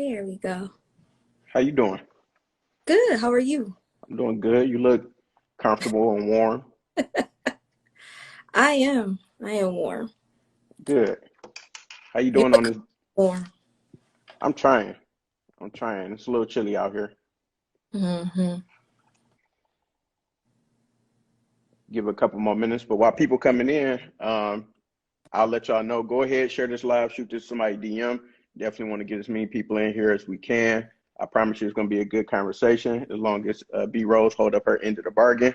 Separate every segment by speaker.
Speaker 1: There we go.
Speaker 2: How you doing?
Speaker 1: Good. How are you?
Speaker 2: I'm doing good. You look comfortable and warm.
Speaker 1: I am warm.
Speaker 2: Good. How you
Speaker 1: You
Speaker 2: doing on
Speaker 1: look
Speaker 2: this?
Speaker 1: warm.
Speaker 2: I'm trying. I'm trying. It's a little chilly out here.
Speaker 1: Hmm.
Speaker 2: Give it a couple more minutes, but while people coming in, I'll let y'all know. Go ahead, share this live, shoot this to somebody DM. Definitely want to get as many people in here as we can. I promise you it's going to be a good conversation as long as B Rose hold up her end of the bargain.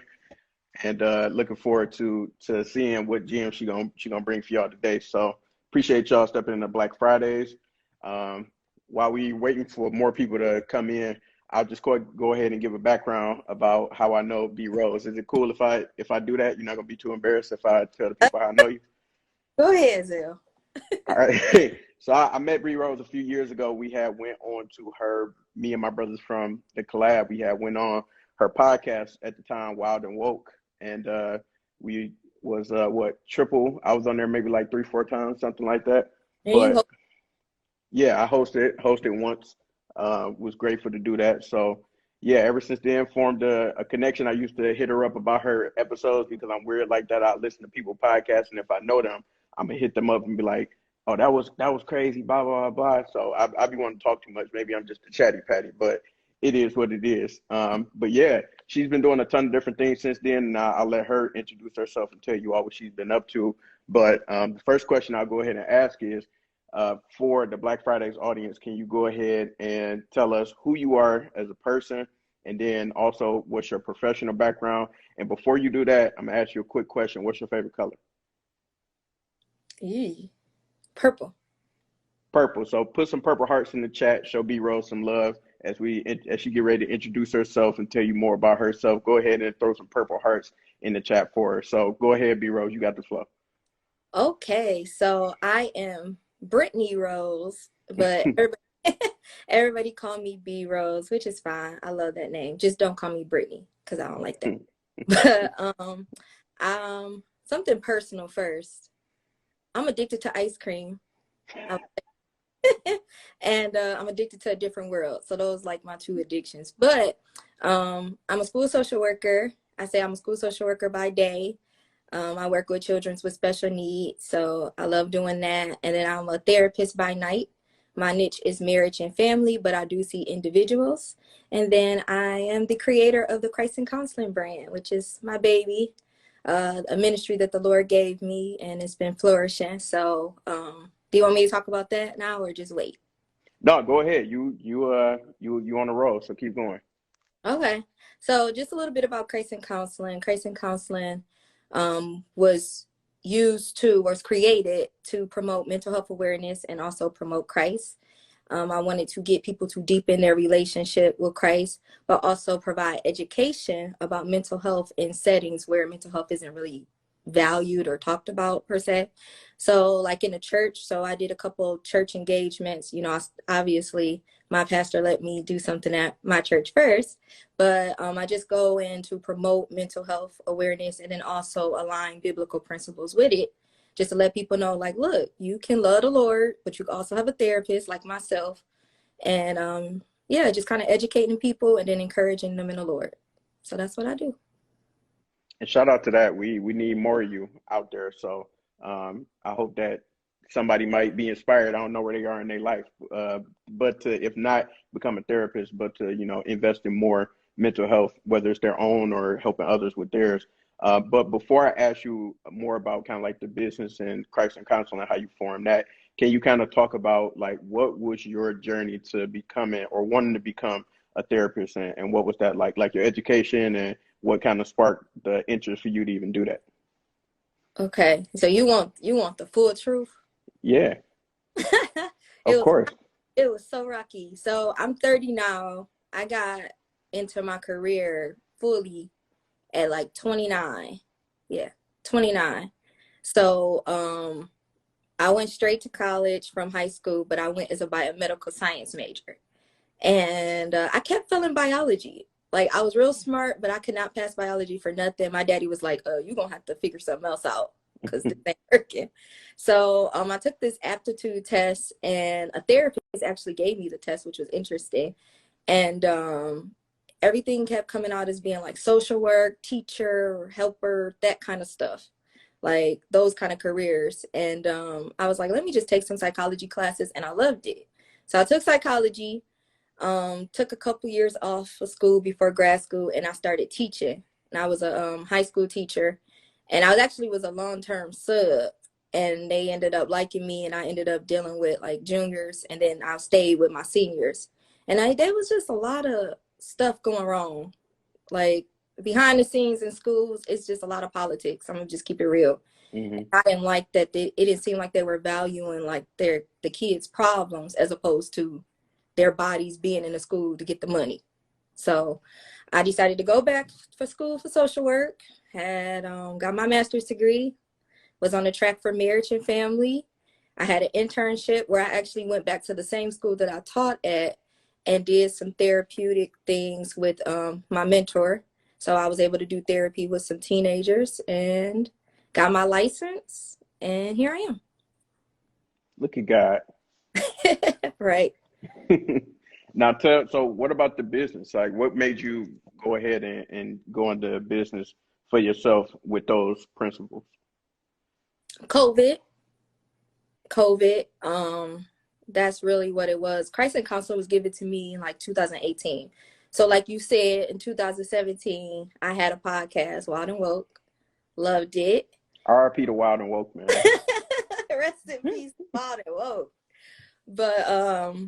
Speaker 2: And looking forward to seeing what GM she gonna bring for y'all today. So appreciate y'all stepping into Black Fridays. Um, while we waiting for more people to come in, I'll just go ahead and give a background about how I know B Rose. Is it cool if I do that? You're not gonna be too embarrassed if I tell the people how I know you?
Speaker 1: Go ahead, Zell.
Speaker 2: All right. So I met Bree Rose a few years ago. We had went on to her, me and my brothers from the collab. We had went on her podcast at the time, Wild and Woke, and we was what triple. I was on there maybe like 3-4 times, something like that.
Speaker 1: And you
Speaker 2: But
Speaker 1: hope.
Speaker 2: yeah, I hosted once. Was grateful to do that. So yeah, ever since then formed a connection. I used to hit her up about her episodes because I'm weird like that. I listen to people podcasts, and if I know them, I'm gonna hit them up and be like, "Oh, that was crazy." Blah blah blah. So I be wanting to talk too much. Maybe I'm just a chatty patty, but it is what it is. But yeah, she's been doing a ton of different things since then, and I'll let her introduce herself and tell you all what she's been up to. But the first question I'll go ahead and ask is, for the Black Fridays audience, can you go ahead and tell us who you are as a person, and then also what's your professional background? And before you do that, I'm gonna ask you a quick question. What's your favorite color?
Speaker 1: Eee, purple.
Speaker 2: Purple. So put some purple hearts in the chat. Show B Rose some love as she get ready to introduce herself and tell you more about herself. Go ahead and throw some purple hearts in the chat for her. So go ahead, B Rose. You got the flow.
Speaker 1: Okay, so I am Brittany Rose, but everybody call me B Rose, which is fine. I love that name. Just don't call me Brittany because I don't like that. But something personal first. I'm addicted to ice cream. I and I'm addicted to a different world. So those like my two addictions. But I'm a school social worker. I say I'm a school social worker by day. I work with children with special needs, so I love doing that. And then I'm a therapist by night. My niche is marriage and family, but I do see individuals. And then I am the creator of the Christ and Counseling brand, which is my baby, a ministry that the Lord gave me, and it's been flourishing. So do you want me to talk about that now or just wait?
Speaker 2: No, go ahead. You on the roll, so keep going.
Speaker 1: Okay. So just a little bit about Christ and Counseling. Christ and Counseling was was created to promote mental health awareness and also promote Christ. I wanted to get people to deepen their relationship with Christ, but also provide education about mental health in settings where mental health isn't really valued or talked about per se. So like in the church, so I did a couple church engagements. Obviously my pastor let me do something at my church first, but I just go in to promote mental health awareness and then also align biblical principles with it, just to let people know, like, look, you can love the Lord, but you can also have a therapist like myself. And yeah, just kind of educating people and then encouraging them in the Lord. So that's what I do.
Speaker 2: And shout out to that. We need more of you out there. So I hope that somebody might be inspired. I don't know where they are in their life, but to, if not become a therapist, but to invest in more mental health, whether it's their own or helping others with theirs. But before I ask you more about kind of like the business and Christ and Counseling and how you form that, can you kind of talk about like what was your journey to becoming or wanting to become a therapist, and what was that like your education, and what kind of sparked the interest for you to even do that?
Speaker 1: Okay. So you want the full truth?
Speaker 2: Yeah,
Speaker 1: It
Speaker 2: of
Speaker 1: was
Speaker 2: course.
Speaker 1: it was so rocky. So I'm 30 now. I got into my career fully at like 29. Yeah, 29. So I went straight to college from high school, but I went as a biomedical science major. And I kept failing biology. Like I was real smart, but I could not pass biology for nothing. My daddy was like, you're going to have to figure something else out because this ain't working. So I took this aptitude test, and a therapist actually gave me the test, which was interesting. And everything kept coming out as being like social work, teacher, helper, that kind of stuff, like those kind of careers. And I was like, let me just take some psychology classes, and I loved it. So I took psychology, took a couple years off of school before grad school, and I started teaching. And I was a high school teacher, and I was a long-term sub, and they ended up liking me, and I ended up dealing with like juniors, and then I stayed with my seniors. And there was just a lot of stuff going wrong. Like behind the scenes in schools, it's just a lot of politics. I'm gonna just keep it real.
Speaker 2: Mm-hmm.
Speaker 1: I didn't like that it didn't seem like they were valuing like the kids' problems as opposed to their bodies being in the school to get the money. So I decided to go back for school for social work, had got my master's degree, was on the track for marriage and family. I had an internship where I actually went back to the same school that I taught at and did some therapeutic things with my mentor. So I was able to do therapy with some teenagers and got my license, and here I am.
Speaker 2: Look at God.
Speaker 1: Right.
Speaker 2: Now, so what about the business? Like, what made you go ahead and go into business for yourself with those principles?
Speaker 1: COVID. That's really what it was. Christ and Counseling was given to me in like 2018. So like you said, in 2017, I had a podcast, Wild and Woke. Loved it.
Speaker 2: RIP to Wild and Woke, man.
Speaker 1: Rest in peace, Wild and Woke. But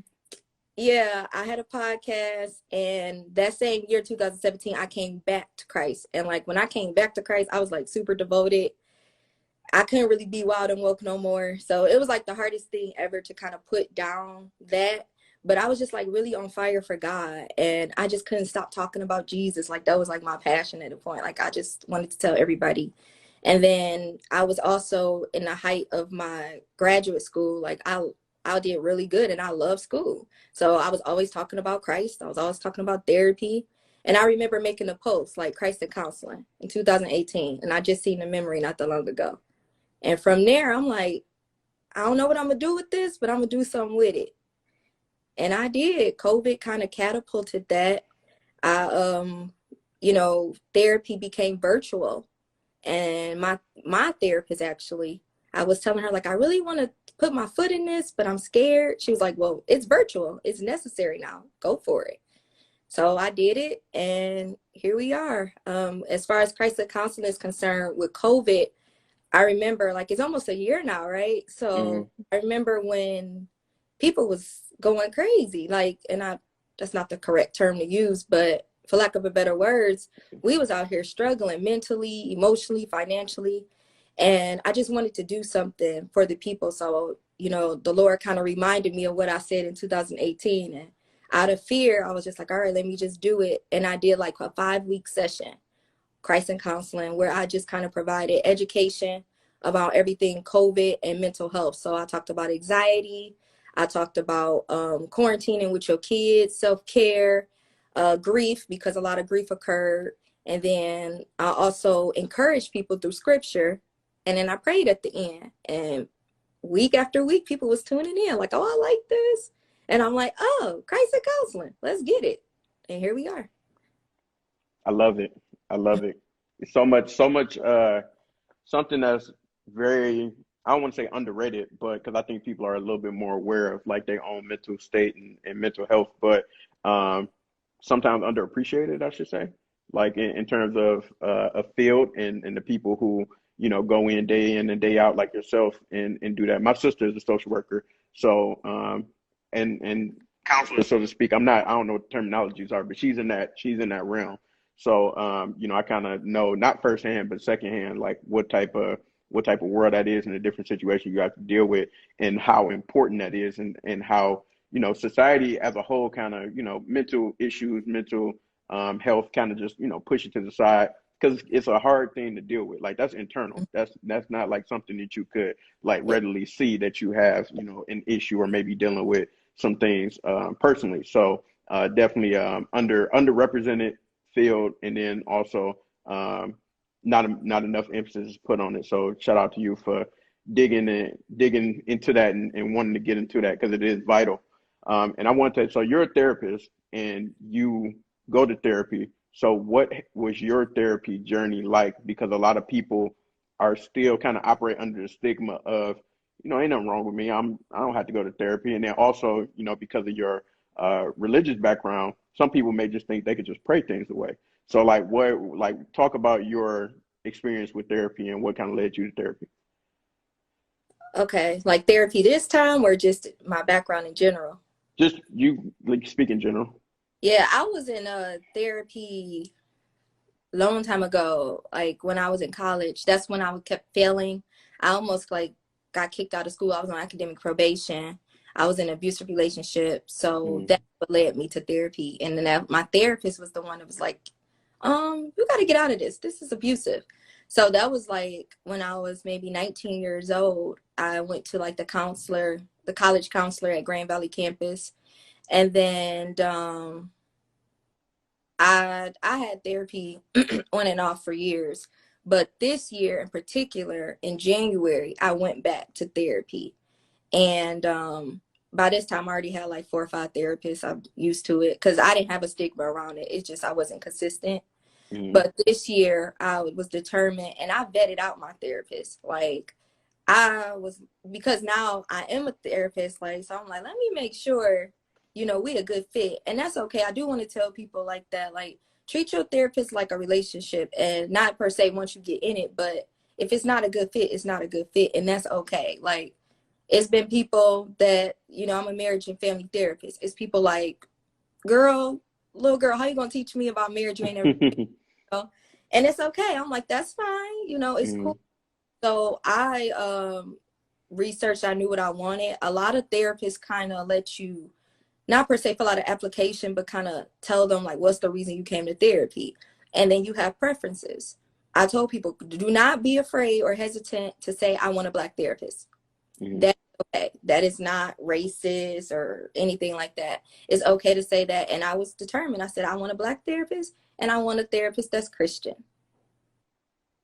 Speaker 1: yeah, I had a podcast, and that same year, 2017, I came back to Christ. And like when I came back to Christ, I was like super devoted. I couldn't really be wild and woke no more. So it was like the hardest thing ever to kind of put down that. But I was just like really on fire for God. And I just couldn't stop talking about Jesus. Like that was like my passion at a point. Like I just wanted to tell everybody. And then I was also in the height of my graduate school. Like I did really good, and I love school. So I was always talking about Christ. I was always talking about therapy. And I remember making a post like Christ and Counseling in 2018. And I just seen the memory not that long ago. And from there, I'm like, I don't know what I'm going to do with this, but I'm going to do something with it. And I did. COVID kind of catapulted that. Therapy became virtual. And my therapist actually, I was telling her, like, I really want to put my foot in this, but I'm scared. She was like, well, it's virtual. It's necessary now. Go for it. So I did it, and here we are. As far as Christ Counseling is concerned, with COVID, I remember, like, it's almost a year now, right? So I remember when people was going crazy, like, that's not the correct term to use, but for lack of a better words, we was out here struggling mentally, emotionally, financially. And I just wanted to do something for the people. So, the Lord kind of reminded me of what I said in 2018. And out of fear, I was just like, all right, let me just do it. And I did like a 5-week session, Christ and Counseling, where I just kind of provided education about everything COVID and mental health. So I talked about anxiety. I talked about quarantining with your kids, self-care, grief, because a lot of grief occurred. And then I also encouraged people through scripture. And then I prayed at the end. And week after week, people was tuning in like, oh, I like this. And I'm like, oh, Christ and Counseling, let's get it. And here we are.
Speaker 2: I love it. I love it. So much, something that's very, I don't want to say underrated, but because I think people are a little bit more aware of like their own mental state and mental health, but sometimes underappreciated, I should say, like in terms of a field and the people who, go in and day out like yourself and do that. My sister is a social worker. So, and counselor, so to speak. I don't know what the terminologies are, but she's in that realm. So, I kind of know, not firsthand, but secondhand, like what type of world that is and the different situations you have to deal with and how important that is and how, society as a whole kind of, mental issues, mental health kind of just, push it to the side because it's a hard thing to deal with. Like that's internal. That's not like something that you could like readily see that you have, an issue or maybe dealing with some things personally. So definitely underrepresented field, and then also not enough emphasis is put on it. So shout out to you for digging into that and wanting to get into that because it is vital. And I want to, so you're a therapist and you go to therapy. So what was your therapy journey like? Because a lot of people are still kind of operate under the stigma of, ain't nothing wrong with me. I don't have to go to therapy. And then also, because of your religious background, some people may just think they could just pray things away. So talk about your experience with therapy and what kind of led you to therapy.
Speaker 1: Okay, like therapy this time or just my background in general?
Speaker 2: Just you like speak in general.
Speaker 1: Yeah, I was in therapy long time ago, like when I was in college. That's when I kept failing. I almost like got kicked out of school. I was on academic probation. I was in an abusive relationship. So
Speaker 2: Mm.
Speaker 1: that's what led me to therapy. And then my therapist was the one that was like, you got to get out of this. This is abusive. So that was like when I was maybe 19 years old. I went to like the college counselor at Grand Valley campus. And then I had therapy on and off for years, but this year in particular, in January, I went back to therapy, and by this time, I already had like 4 or 5 therapists. I'm used to it because I didn't have a stigma around it. It's just I wasn't consistent.
Speaker 2: Mm.
Speaker 1: But this year, I was determined, and I vetted out my therapist. Like I was, because now I am a therapist, like, so I'm like, let me make sure, we a good fit. And that's okay. I do want to tell people like that, like, treat your therapist like a relationship and not per se once you get in it, but if it's not a good fit, it's not a good fit. And that's okay. Like, it's been people that, I'm a marriage and family therapist. It's people like, little girl, how you going to teach me about marriage? You ain't never, and it's okay. I'm like, that's fine. It's
Speaker 2: Mm.
Speaker 1: cool. So I researched, I knew what I wanted. A lot of therapists kind of let you, not per se fill out an application, but kind of tell them like, what's the reason you came to therapy? And then you have preferences. I told people, do not be afraid or hesitant to say, I want a Black therapist.
Speaker 2: Mm.
Speaker 1: That's okay. That is not racist or anything like that. It's okay to say that. And I was determined. I said, I want a Black therapist and I want a therapist that's Christian.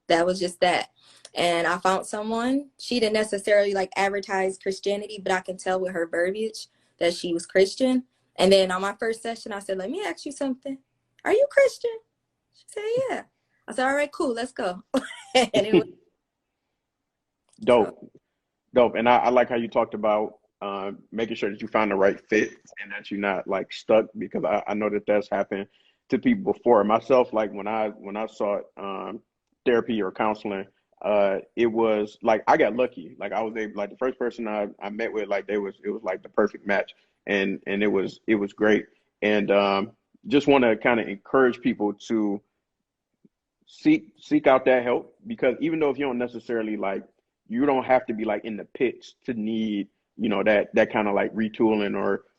Speaker 1: That was just that. And I found someone. She didn't necessarily like advertise Christianity, but I can tell with her verbiage that she was Christian. And then on my first session, I said, let me ask you something. Are you Christian? She said, yeah. I said, all right, cool, let's go. And it was so.
Speaker 2: Dope. Dope. And I like how you talked about making sure that you find the right fit and that you're not like stuck because I know that that's happened to people before. Myself, like when I sought therapy or counseling, it was like I got lucky. Like I was able, like the first person I met with, like it was like the perfect match, and it was great. And just want to kind of encourage people to seek out that help because even though if you don't necessarily like you don't have to be like in the pits to need that kind of like retooling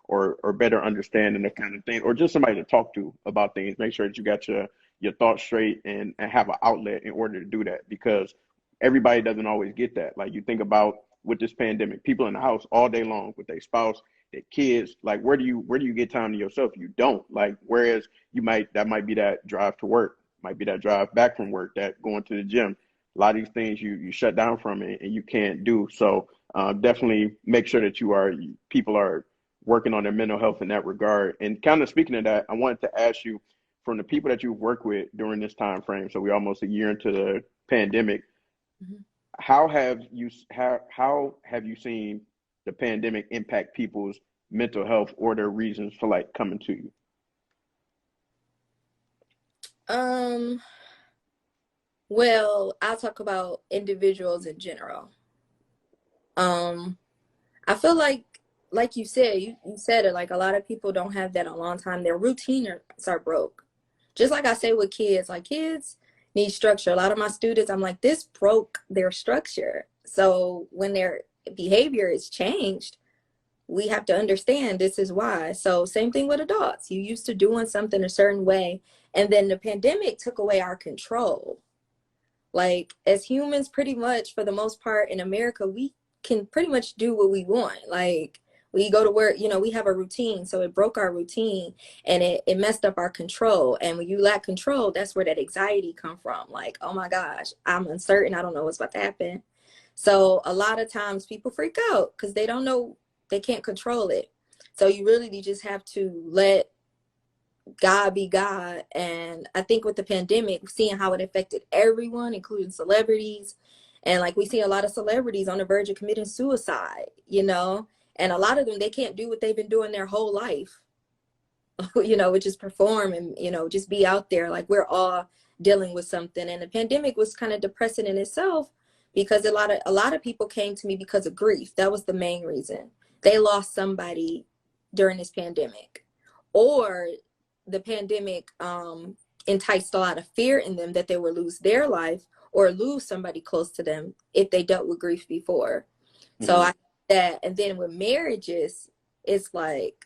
Speaker 2: or better understanding that kind of thing or just somebody to talk to about things. Make sure that you got your thoughts straight and have an outlet in order to do that because everybody doesn't always get that. Like you think about with this pandemic, people in the house all day long with their spouse, their kids, like where do you get time to yourself? You don't. Like whereas that might be that drive to work, might be that drive back from work, that going to the gym. A lot of these things you shut down from it and you can't do. So definitely make sure that people are working on their mental health in that regard. And kind of speaking of that, I wanted to ask you from the people that you've worked with during this time frame. So we're almost a year into the pandemic.
Speaker 1: Mhm.
Speaker 2: How have you seen the pandemic impact people's mental health or their reasons for like coming to you?
Speaker 1: Um, well, I'll talk about individuals in general. Um, I feel like you said, you said it, like a lot of people don't have that a long time. Their routines are broke. Just like I say with kids, like kids need structure. A lot of my students, I'm like, this broke their structure. So when their behavior is changed, we have to understand this is why. So same thing with adults. You used to doing something a certain way, and then the pandemic took away our control. Like as humans, pretty much for the most part in America, we can pretty much do what we want. Like We go to work, you know, we have a routine. So it broke our routine and it messed up our control. And when you lack control, that's where that anxiety come from. Like, oh my gosh, I'm uncertain. I don't know what's about to happen. So a lot of times people freak out because they don't know, they can't control it. So you really just have to let God be God. And I think with the pandemic, seeing how it affected everyone, including celebrities, and like we see a lot of celebrities on the verge of committing suicide, you know, and a lot of them, they can't do what they've been doing their whole life, you know, which is perform and, you know, just be out there. Like we're all dealing with something. And the pandemic was kind of depressing in itself because a lot of people came to me because of grief. That was the main reason. They lost somebody during this pandemic, or the pandemic enticed a lot of fear in them that they would lose their life or lose somebody close to them if they dealt with grief before. So I that, and then with marriages, it's like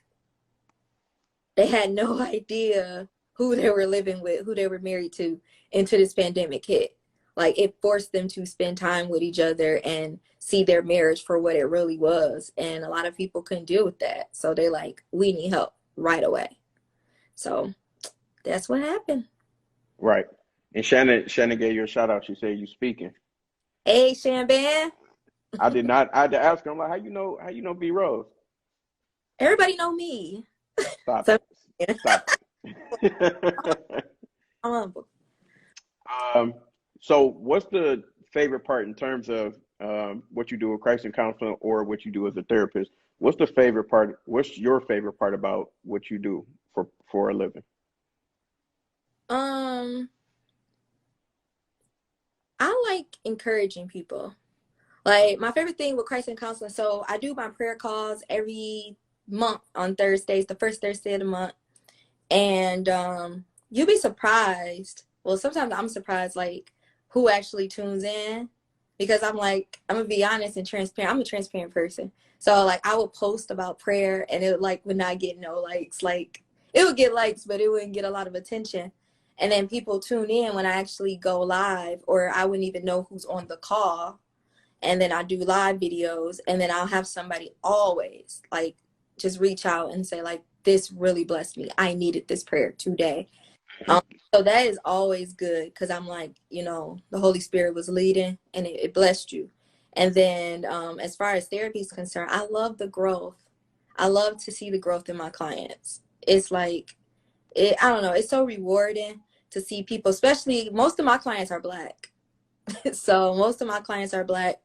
Speaker 1: they had no idea who they were living with, who they were married to until this pandemic hit. Like it forced them to spend time with each other and see their marriage for what it really was. And a lot of people couldn't deal with that. So they like, we need help right away. So that's what happened.
Speaker 2: Right. And Shannon gave you a shout out. She said you speaking.
Speaker 1: Hey, Shamban.
Speaker 2: I did not. I had to ask her. I'm like, how you know B Rose?
Speaker 1: Everybody know me.
Speaker 2: Stop
Speaker 1: So,
Speaker 2: it. Stop it.
Speaker 1: I'm humble.
Speaker 2: So what's the favorite part in terms of what you do with crisis counseling or what you do as a therapist? What's the favorite part? What's your favorite part about what you do for a living?
Speaker 1: I like encouraging people. Like my favorite thing with crisis counseling, so I do my prayer calls every month on Thursdays, the first Thursday of the month. And you'll be surprised. Well, sometimes I'm surprised like who actually tunes in, because I'm like, I'm gonna be honest and transparent. I'm a transparent person. So like I would post about prayer and it like would not get no likes. Like it would get likes, but it wouldn't get a lot of attention. And then people tune in when I actually go live, or I wouldn't even know who's on the call. And then I do live videos, and then I'll have somebody always like just reach out and say like, this really blessed me. I needed this prayer today. Um, so that is always good because I'm like, you know, the Holy Spirit was leading and it blessed you. And then as far as therapy is concerned, I love the growth. I love to see the growth in my clients. It's like, I don't know, it's so rewarding to see people, especially most of my clients are Black. So most of my clients are Black.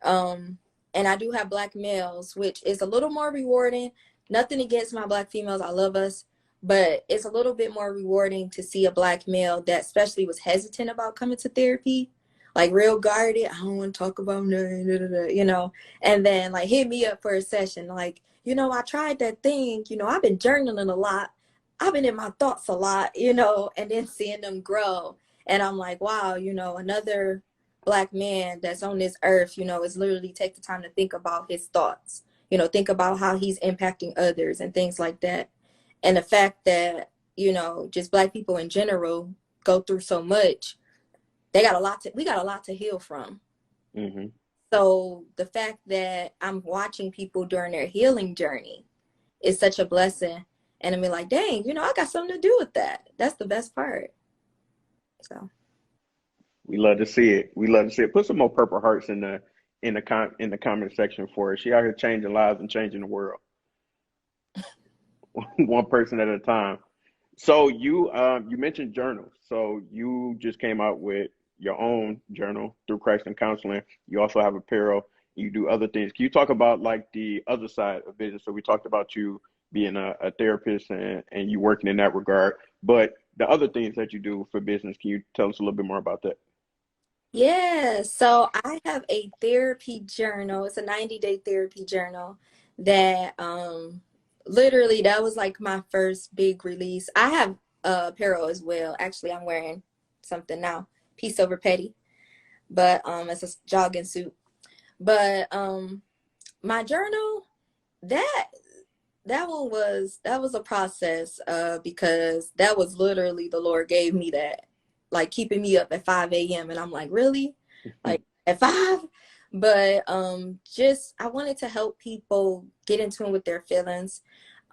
Speaker 1: And I do have Black males, which is a little more rewarding. Nothing against my Black females. I love us. But it's a little bit more rewarding to see a Black male that especially was hesitant about coming to therapy, like real guarded. I don't want to talk about nothing, you know, and then like hit me up for a session. Like, you know, I tried that thing, you know, I've been journaling a lot. I've been in my thoughts a lot, you know, and then seeing them grow. And I'm like, wow, you know, another Black man that's on this earth, you know, is literally take the time to think about his thoughts, you know, think about how he's impacting others and things like that. And the fact that, you know, just Black people in general go through so much, we got a lot to heal from.
Speaker 2: Mm-hmm.
Speaker 1: So the fact that I'm watching people during their healing journey is such a blessing. And I mean, like, dang, you know, I got something to do with that. That's the best part. So
Speaker 2: We love to see it. We love to see it. Put some more purple hearts in the comment section for us. She out here changing lives and changing the world, one person at a time. So you mentioned journals. So you just came out with your own journal through Christ and Counseling. You also have apparel. You do other things. Can you talk about like the other side of business? So we talked about you being a therapist and you working in that regard, but the other things that you do for business, can you tell us a little bit more about that?
Speaker 1: yeah, so I have a therapy journal. It's a 90-day therapy journal that literally that was like my first big release. I have apparel as well. Actually, I'm wearing something now, Peace Over Petty, but it's a jogging suit. But my journal, that that was a process because that was literally the Lord gave me that, like keeping me up at 5 a.m. And I'm like, really? Like at 5? But just I wanted to help people get in tune with their feelings.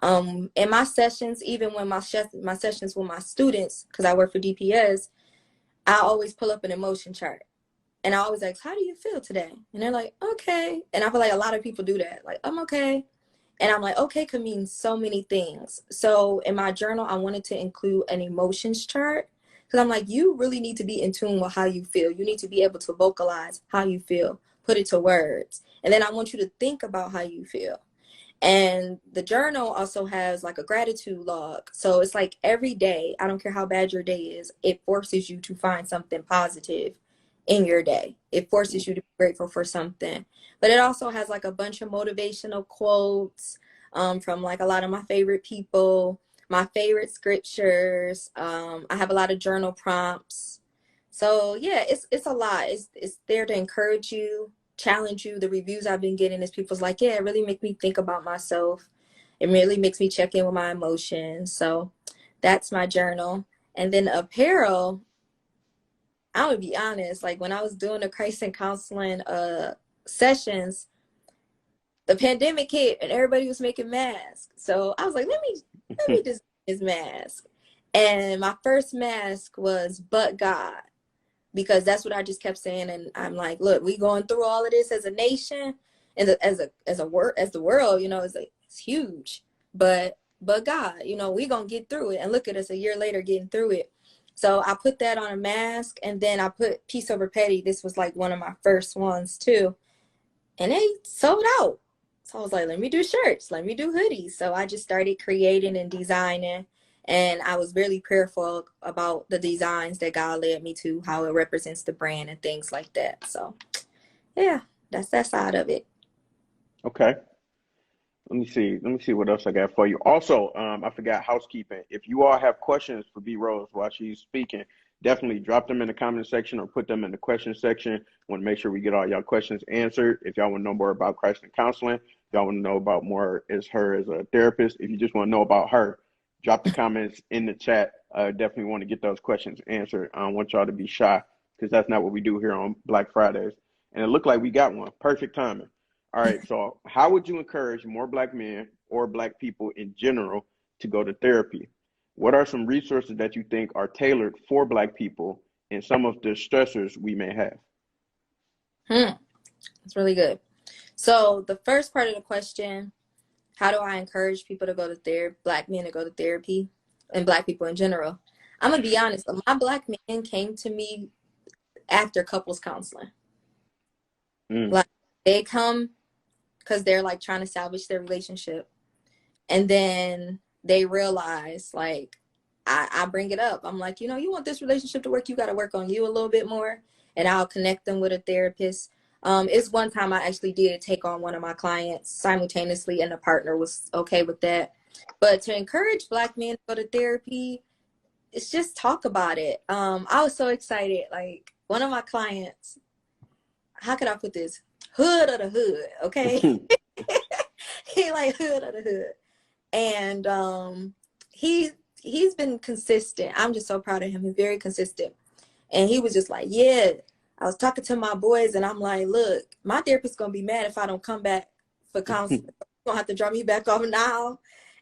Speaker 1: In my sessions, even when my sessions with my students, because I work for DPS, I always pull up an emotion chart. And I always ask, how do you feel today? And they're like, okay. And I feel like a lot of people do that. Like, I'm okay. And I'm like, okay could mean so many things. So in my journal, I wanted to include an emotions chart because I'm like, you really need to be in tune with how you feel. You need to be able to vocalize how you feel, put it to words. And then I want you to think about how you feel. And the journal also has like a gratitude log. So it's like every day, I don't care how bad your day is, it forces you to find something positive in your day. It forces you to be grateful for something. But it also has like a bunch of motivational quotes from like a lot of my favorite people, my favorite scriptures. I have a lot of journal prompts. So yeah, it's a lot. It's there to encourage you, challenge you. The reviews I've been getting is people's like, yeah, it really makes me think about myself. It really makes me check in with my emotions. So that's my journal. And then apparel, I'm gonna be honest, like when I was doing the crisis counseling sessions, the pandemic hit and everybody was making masks. So I was like, let me design this mask. And my first mask was "But God," because that's what I just kept saying. And I'm like, look, we going through all of this as a nation and as the world, you know, it's huge. But God, you know, we gonna get through it. And look at us a year later getting through it. So I put that on a mask, and then I put Peace Over Petty. This was like one of my first ones too. And they sold out. So I was like, let me do shirts, let me do hoodies. So I just started creating and designing. And I was really prayerful about the designs that God led me to, how it represents the brand and things like that. So yeah, that's that side of it.
Speaker 2: Okay. Let me see. Let me see what else I got for you. Also, I forgot housekeeping. If you all have questions for B Rose while she's speaking, definitely drop them in the comment section or put them in the question section. Want to make sure we get all y'all questions answered. If y'all want to know more about Christ and counseling, if y'all want to know about more as her as a therapist, if you just want to know about her, drop the comments in the chat. Definitely want to get those questions answered. I don't want y'all to be shy because that's not what we do here on Black Fridays. And it looked like we got one. Perfect timing. All right, so how would you encourage more Black men or Black people in general to go to therapy? What are some resources that you think are tailored for Black people and some of the stressors we may have?
Speaker 1: That's really good. So the first part of the question, how do I encourage people to go to therapy, Black men to go to therapy and Black people in general? I'm gonna be honest, my Black men came to me after couples counseling.
Speaker 2: Mm,
Speaker 1: Like they come because they're like trying to salvage their relationship. And then they realize, like, I bring it up. I'm like, you know, you want this relationship to work, you got to work on you a little bit more. And I'll connect them with a therapist. It's one time I actually did take on one of my clients simultaneously, and the partner was okay with that. But to encourage Black men to go to therapy, it's just talk about it. I was so excited. Like, one of my clients, how could I put this? Hood of the hood, okay? He like hood of the hood. And he he's been consistent. I'm just so proud of him. He's very consistent. And he was just like, yeah, I was talking to my boys and I'm like, look, my therapist's gonna be mad if I don't come back for counseling. You're gonna have to drop me back off now.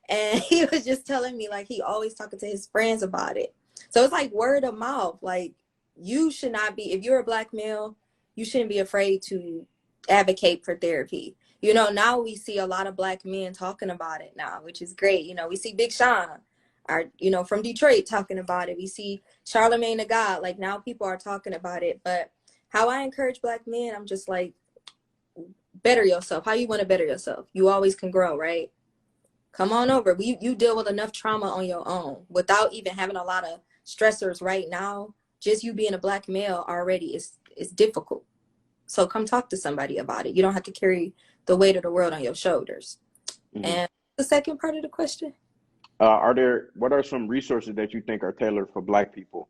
Speaker 1: And he was just telling me like he always talking to his friends about it. So it's like word of mouth. Like you should not be, if you're a Black male, you shouldn't be afraid to advocate for therapy. You know, now we see a lot of Black men talking about it now, which is great. You know, we see Big Sean, you know, from Detroit talking about it. We see Charlemagne the God. Like now people are talking about it. But how I encourage Black men, I'm just like, better yourself. How you want to better yourself? You always can grow, right? Come on over. You deal with enough trauma on your own without even having a lot of stressors right now. Just you being a Black male already is difficult. So come talk to somebody about it. You don't have to carry the weight of the world on your shoulders.
Speaker 2: mhm.
Speaker 1: And the second part of the question?
Speaker 2: What are some resources that you think are tailored for Black people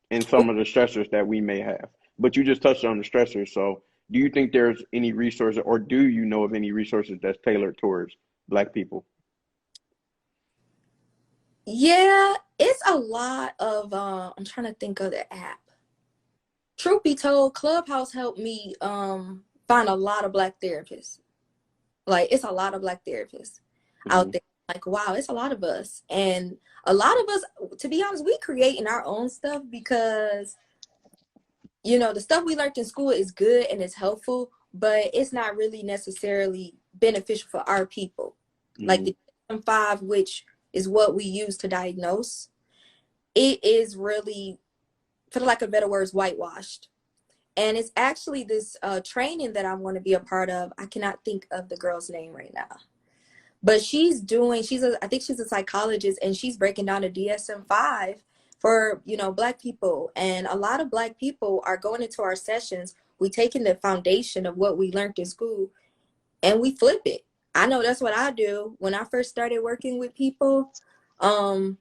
Speaker 2: and some of the stressors that we may have? But you just touched on the stressors. So do you think there's any resources or do you know of any resources that's tailored towards Black people?
Speaker 1: Yeah, it's a lot of I'm trying to think of the app. truth be told, Clubhouse helped me find a lot of Black therapists. Like, it's a lot of Black therapists out there. Like, wow, it's a lot of us. And a lot of us, to be honest, we creating our own stuff because, you know, the stuff we learned in school is good and it's helpful, but it's not really necessarily beneficial for our people. Like the DSM-5, which is what we use to diagnose, it is really, for lack of better words, whitewashed. And it's actually this training that I want to be a part of. I cannot think of the girl's name right now, but I think she's a psychologist, and she's breaking down the DSM-5 for, you know, Black people. And a lot of Black people are going into our sessions. We taking the foundation of what we learned in school and we flip it. I know that's what I do. When I first started working with people, and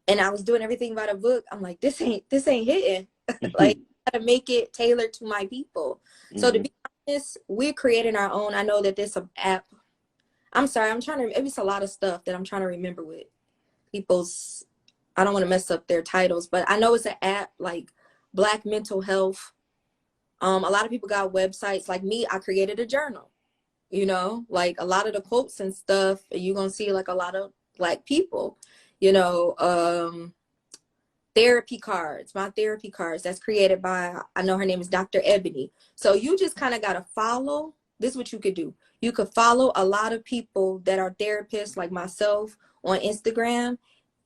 Speaker 1: I was doing everything by the book, I'm like, this ain't hitting. Like, I gotta make it tailored to my people. So to be honest, we're creating our own. I know that there's some app. I'm sorry, it's a lot of stuff that I'm trying to remember with people's, I don't want to mess up their titles, but I know it's an app like Black Mental Health. A lot of people got websites. Like me, I created a journal, you know, like a lot of the quotes and stuff, you're going to see like a lot of Black people, you know, therapy cards, my therapy cards that's created by, I know her name is Dr. Ebony. So you just kind of got to follow. This is what you could do. You could follow a lot of people that are therapists like myself on Instagram.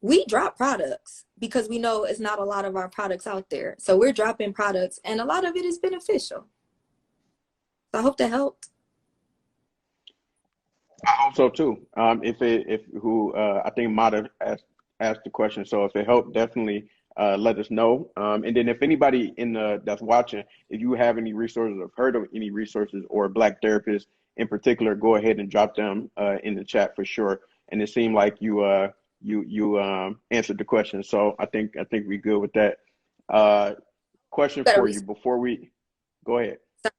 Speaker 1: We drop products because we know it's not a lot of our products out there. So we're dropping products and a lot of it is beneficial. So I hope that helped.
Speaker 2: I hope so too. I think might have asked the question. So if it helped, definitely let us know. And then if anybody that's watching, if you have any resources, or heard of any resources or Black therapists in particular, go ahead and drop them in the chat for sure. And it seemed like you answered the question, so I think we're good with that. Question for you before we go ahead.
Speaker 1: Sorry,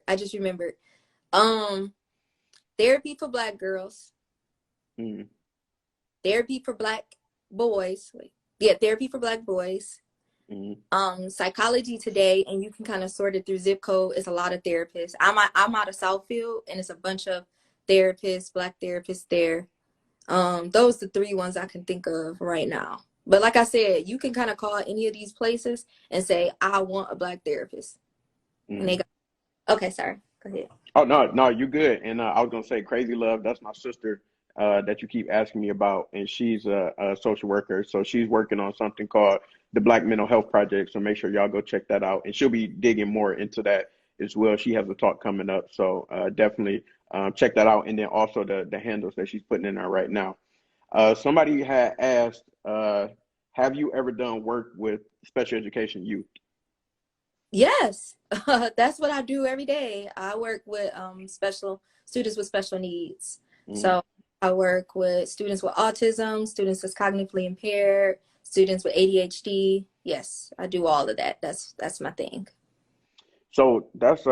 Speaker 1: I just remembered. Therapy for Black girls. Therapy for Black boys. Therapy for Black boys. Psychology Today, and you can kind of sort it through zip code. It's a lot of therapists. I'm out of Southfield, and it's a bunch of therapists, Black therapists there. Those are the 3 ones I can think of right now. But like I said, you can kind of call any of these places and say, I want a Black therapist. And they go, okay, sorry, go ahead.
Speaker 2: Oh, no, you're good. And I was going to say, Crazy Love, that's my sister that you keep asking me about. And she's a social worker. So she's working on something called the Black Mental Health Project. So make sure y'all go check that out. And she'll be digging more into that as well. She has a talk coming up. So definitely check that out. And then also the handles that she's putting in there right now. Somebody had asked, have you ever done work with special education youth?
Speaker 1: Yes, that's what I do every day. I work with students with special needs. So I work with students with autism, students that's cognitively impaired, students with ADHD. Yes, I do all of that. That's my thing.
Speaker 2: So that's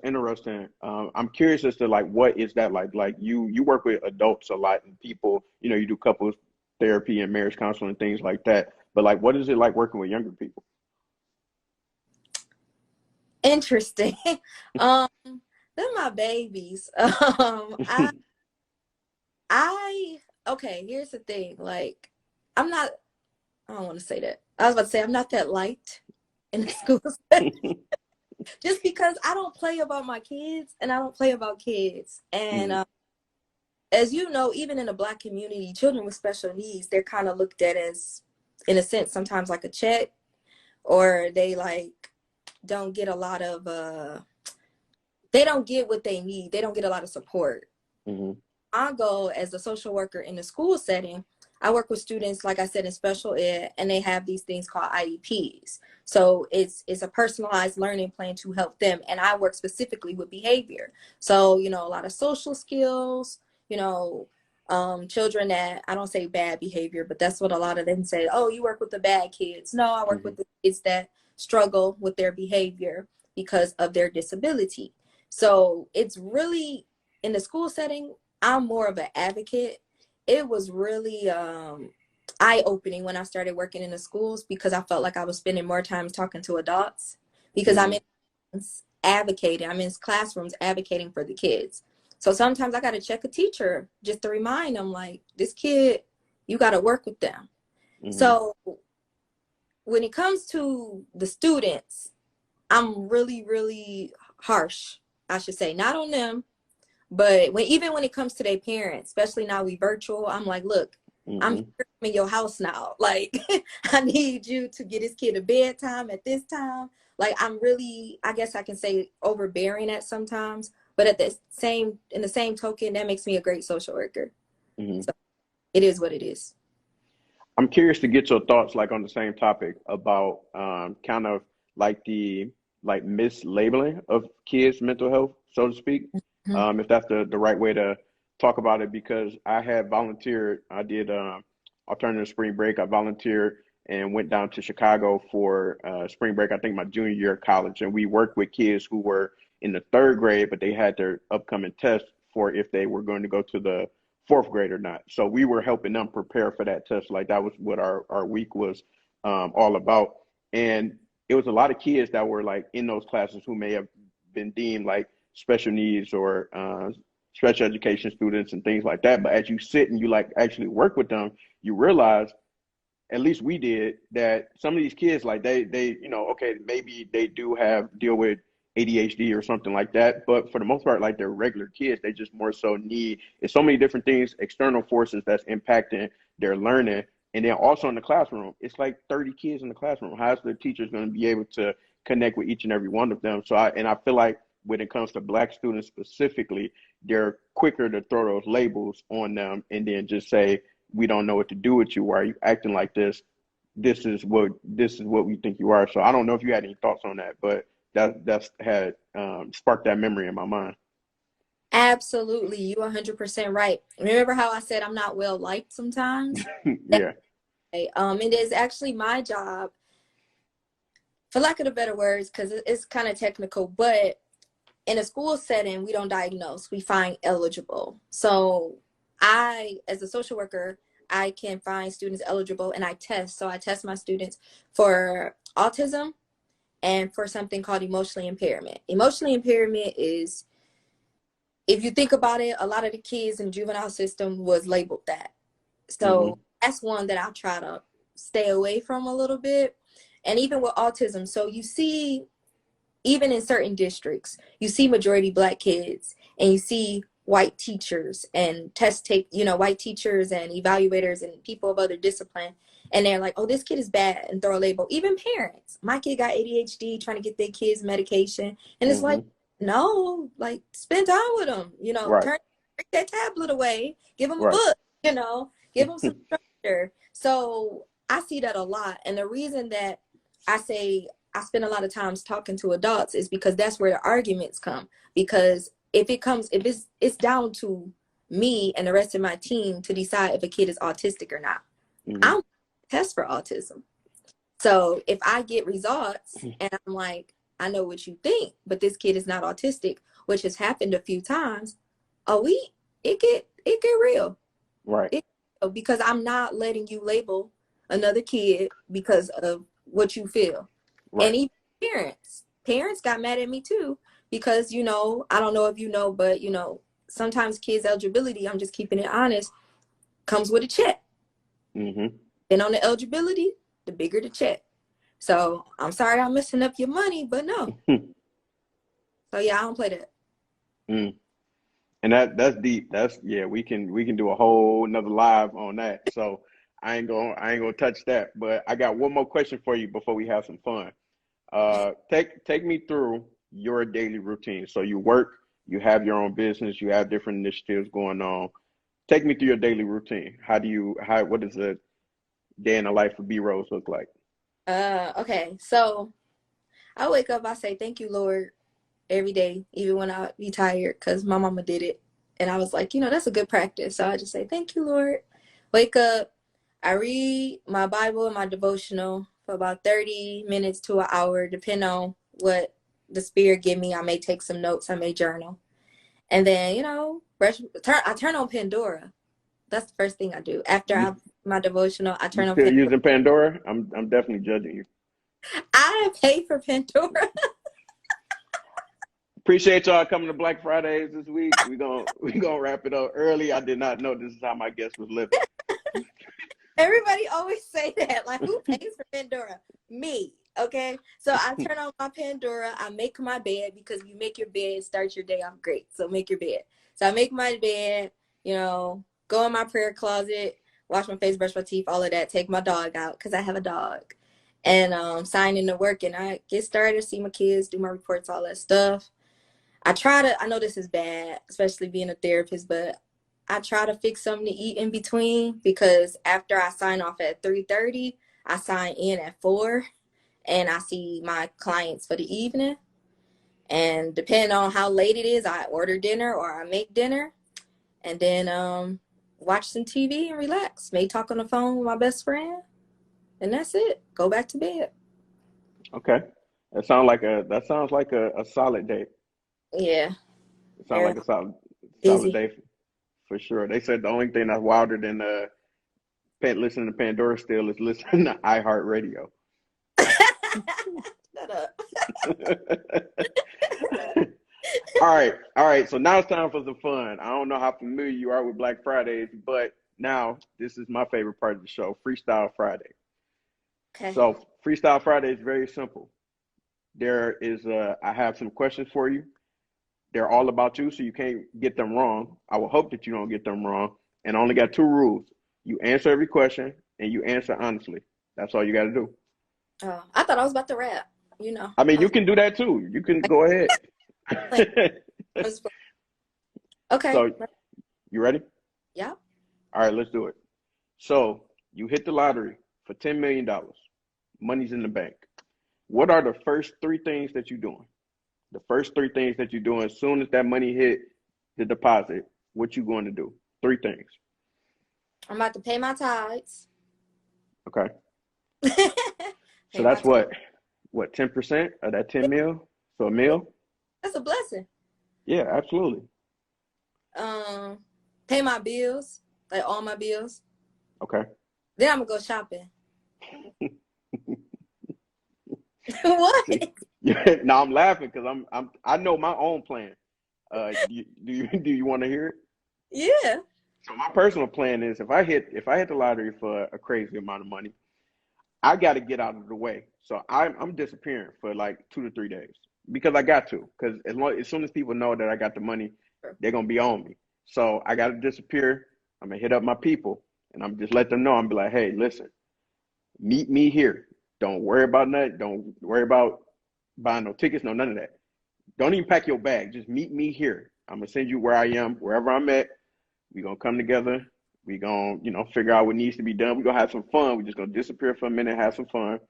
Speaker 2: interesting. I'm curious as to like, what is that like? Like you work with adults a lot and people, you know, you do couples therapy and marriage counseling and things like that. But like, what is it like working with younger people?
Speaker 1: Interesting. They're my babies. Okay, here's the thing. Like, I don't want to say that. I was about to say I'm not that liked in the school setting. Just because I don't play about my kids and I don't play about kids. And as you know, even in the Black community, children with special needs, they're kind of looked at as, in a sense, sometimes like a check, or they like don't get a lot of they don't get what they need. They don't get a lot of support. My goal as a social worker in the school setting, I work with students, like I said, in special ed, and they have these things called IEPs. So it's a personalized learning plan to help them. And I work specifically with behavior. So, you know, a lot of social skills, you know, children that, I don't say bad behavior, but that's what a lot of them say. Oh, you work with the bad kids. No, I work with the kids that struggle with their behavior because of their disability. So it's really, in the school setting, I'm more of an advocate. It was really, I eye-opening when I started working in the schools, because I felt like I was spending more time talking to adults, because
Speaker 2: Mm-hmm.
Speaker 1: I'm in classrooms advocating for the kids. So sometimes I got to check a teacher just to remind them, like, this kid, you got to work with them.
Speaker 2: Mm-hmm.
Speaker 1: So when it comes to the students, I'm really, really harsh, I should say, not on them, but even when it comes to their parents, especially now we virtual, I'm like, look, I'm
Speaker 2: Mm-hmm.
Speaker 1: here in your house now. Like, I need you to get this kid to bedtime at this time. Like, I'm really, I guess I can say, overbearing at sometimes, but in the same token, that makes me a great social worker.
Speaker 2: Mm-hmm.
Speaker 1: So it is what it is.
Speaker 2: I'm curious to get your thoughts like on the same topic about kind of like the like mislabeling of kids' mental health, so to speak.
Speaker 1: Mhm.
Speaker 2: If that's the right way to talk about it, because I had volunteered, I did alternative spring break. I volunteered and went down to Chicago for spring break, I think my junior year of college, and we worked with kids who were in the third grade, but they had their upcoming test for if they were going to go to the fourth grade or not. So we were helping them prepare for that test. Like that was what our week was all about. And it was a lot of kids that were like in those classes who may have been deemed like special needs or special education students and things like that. But as you sit and you like actually work with them, you realize, at least we did, that some of these kids, like they okay, maybe they do have deal with ADHD or something like that, but for the most part, like they're regular kids. They just more so need, it's so many different things, external forces that's impacting their learning. And then also in the classroom, it's like 30 kids in the classroom. How's the teacher's going to be able to connect with each and every one of them? So I feel like when it comes to Black students specifically, they're quicker to throw those labels on them and then just say, we don't know what to do with you. Why are you acting like this? This is what we think you are. So I don't know if you had any thoughts on that, but that's had sparked that memory in my mind.
Speaker 1: Absolutely. You 100% right. Remember how I said I'm not well liked sometimes? That,
Speaker 2: Yeah.
Speaker 1: it is actually my job, for lack of the better words, because it's kind of technical, but in a school setting, we don't diagnose, we find eligible. So as a social worker, I can find students eligible and I test. So I test my students for autism and for something called emotionally impairment. Emotionally impairment is, if you think about it, a lot of the kids in the juvenile system was labeled that.
Speaker 2: Hmm.
Speaker 1: So that's one that I try to stay away from a little bit. And even with autism, so you see, even in certain districts, you see majority Black kids and you see white teachers and white teachers and evaluators and people of other discipline. And they're like, oh, this kid is bad, and throw a label. Even parents, my kid got ADHD, trying to get their kids medication. And it's like,
Speaker 2: Hmm.
Speaker 1: no, like, spend time with them,
Speaker 2: Right.
Speaker 1: take that tablet away, give them a
Speaker 2: Right.
Speaker 1: book, give them some structure. So I see that a lot. And the reason that I say I spend a lot of times talking to adults is because that's where the arguments come. Because if it's down to me and the rest of my team to decide if a kid is autistic or not.
Speaker 2: Hmm.
Speaker 1: I'm test for autism. So if I get results and I'm like, I know what you think, but this kid is not autistic, which has happened a few times, it get real.
Speaker 2: Right.
Speaker 1: It, because I'm not letting you label another kid because of what you feel.
Speaker 2: Right.
Speaker 1: And even parents got mad at me too, because I don't know if but sometimes kids eligibility, I'm just keeping it honest, comes with a check.
Speaker 2: Hmm.
Speaker 1: And on the eligibility, the bigger the check. So I'm sorry I'm messing up your money, but no. So yeah, I don't play that.
Speaker 2: Mm. And that's deep. That's, yeah, we can do a whole another live on that. So I ain't gonna touch that. But I got one more question for you before we have some fun. Take me through your daily routine. So you work, you have your own business, you have different initiatives going on. Take me through your daily routine. What does a day in the life of B Rose look like?
Speaker 1: Okay. So I wake up, I say thank you, Lord, every day, even when I be tired, because my mama did it. And I was like, that's a good practice. So I just say, thank you, Lord. Wake up, I read my Bible and my devotional for about 30 minutes to an hour, depending on what the Spirit give me. I may take some notes, I may journal. And then, I turn on Pandora. That's the first thing I do. After I my devotional. I
Speaker 2: You
Speaker 1: turn on
Speaker 2: still
Speaker 1: Pandora.
Speaker 2: using Pandora? I'm definitely judging you.
Speaker 1: I pay for Pandora.
Speaker 2: Appreciate y'all coming to Black Fridays this week. We gonna wrap it up early. I did not know this is how my guest was living.
Speaker 1: Everybody always say that. Like, who pays for Pandora? Me. Okay. So I turn on my Pandora. I make my bed, because you make your bed, start your day off great. So make your bed. So I make my bed, go in my prayer closet, wash my face, brush my teeth, all of that, take my dog out because I have a dog, and sign into work, and I get started, see my kids, do my reports, all that stuff. I know this is bad, especially being a therapist, but I try to fix something to eat in between, because after I sign off at 3:30, I sign in at 4, and I see my clients for the evening. And depending on how late it is, I order dinner or I make dinner, and then watch some TV and relax. May talk on the phone with my best friend, and that's it. Go back to bed.
Speaker 2: Okay. That sounds like a solid day.
Speaker 1: Yeah,
Speaker 2: It sounds
Speaker 1: very
Speaker 2: like a solid
Speaker 1: busy.
Speaker 2: day for sure. They said the only thing that's wilder than listening to Pandora still is listening to iHeartRadio.
Speaker 1: Shut up.
Speaker 2: All right. So now it's time for some fun. I don't know how familiar you are with Black Fridays, but now this is my favorite part of the show, Freestyle Friday.
Speaker 1: Okay.
Speaker 2: So Freestyle Friday is very simple. I have some questions for you. They're all about you, so you can't get them wrong. I will hope that you don't get them wrong. And I only got 2 rules. You answer every question, and you answer honestly. That's all you got to do.
Speaker 1: Oh, I thought I was about to rap.
Speaker 2: I mean,
Speaker 1: I
Speaker 2: you
Speaker 1: was
Speaker 2: can do that too. You can go ahead.
Speaker 1: like, okay.
Speaker 2: So, you ready?
Speaker 1: Yeah.
Speaker 2: All right, let's do it. So, you hit the lottery for $10 million. Money's in the bank. What are the first 3 things that you're doing? The first 3 things that you're doing as soon as that money hit the deposit, what you going to do? 3 things.
Speaker 1: I'm about to pay my tithes.
Speaker 2: Okay. So
Speaker 1: Pay my
Speaker 2: that's
Speaker 1: tithes.
Speaker 2: what, 10% of that 10 mil? So a mil?
Speaker 1: That's a blessing.
Speaker 2: Yeah, absolutely.
Speaker 1: Um, Pay my bills, like all my bills.
Speaker 2: Okay.
Speaker 1: Then I'm gonna go shopping. What?
Speaker 2: See, now I'm laughing because I know my own plan. Do you want to hear it?
Speaker 1: Yeah.
Speaker 2: So my personal plan is if I hit the lottery for a crazy amount of money, I got to get out of the way. So I'm disappearing for like 2 to 3 days because I got to. Because as soon as people know that I got the money, they're gonna be on me. So I got to disappear. I'm gonna hit up my people and I'm just let them know. I'm be like, hey, listen, meet me here. Don't worry about nothing. Don't worry about buying no tickets, no none of that. Don't even pack your bag. Just meet me here. I'm gonna send you where I am, wherever I'm at. We're gonna come together. We're gonna, figure out what needs to be done. We're gonna have some fun. We're just gonna disappear for a minute, have some fun.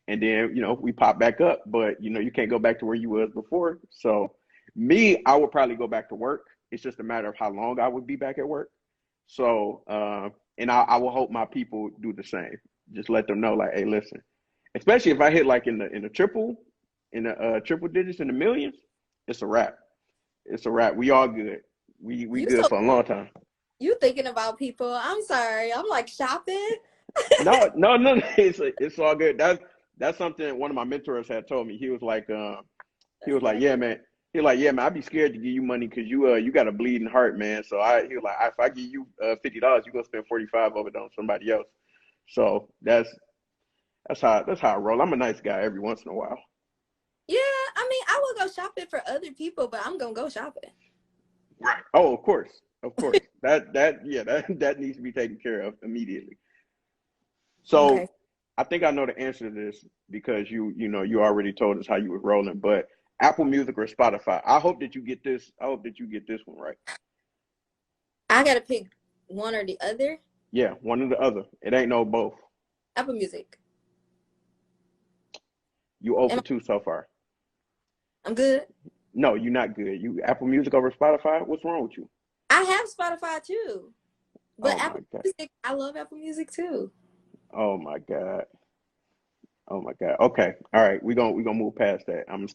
Speaker 2: And then, we pop back up. But you can't go back to where you was before. So me, I would probably go back to work. It's just a matter of how long I would be back at work. So and I will hope my people do the same. Just let them know, like, hey, listen. Especially if I hit like in the triple digits in the millions, it's a wrap. It's a wrap. We all good. We
Speaker 1: You
Speaker 2: good
Speaker 1: so
Speaker 2: for a long time.
Speaker 1: you thinking about people. I'm sorry. I'm like shopping.
Speaker 2: No, no, no. It's all good. That's something one of my mentors had told me. He was like, yeah, man. He was like, yeah, man. I'd be scared to give you money because you got a bleeding heart, man. So he was like, if I give you $50, you gonna spend 45 of it on somebody else. So that's how I roll. I'm a nice guy every once in a while.
Speaker 1: Yeah, I mean, I will go shopping for other people, but I'm gonna go shopping.
Speaker 2: Right. Oh, of course, of course. That needs to be taken care of immediately.
Speaker 1: Okay.
Speaker 2: So I think I know the answer to this because you already told us how you were rolling. But Apple Music or Spotify? I hope that you get this. I hope that you get this one right.
Speaker 1: I gotta pick one or the other.
Speaker 2: Yeah, one or the other. It ain't no both.
Speaker 1: Apple Music.
Speaker 2: You 0
Speaker 1: Am
Speaker 2: for 2 so far.
Speaker 1: I'm good.
Speaker 2: No, you're not good. You Apple Music over Spotify? What's wrong with you?
Speaker 1: I have Spotify too, but
Speaker 2: Oh my
Speaker 1: Apple
Speaker 2: God.
Speaker 1: Music, I love Apple Music too.
Speaker 2: Oh my God. Oh my God. Okay. All right. We're gonna move past that. I'm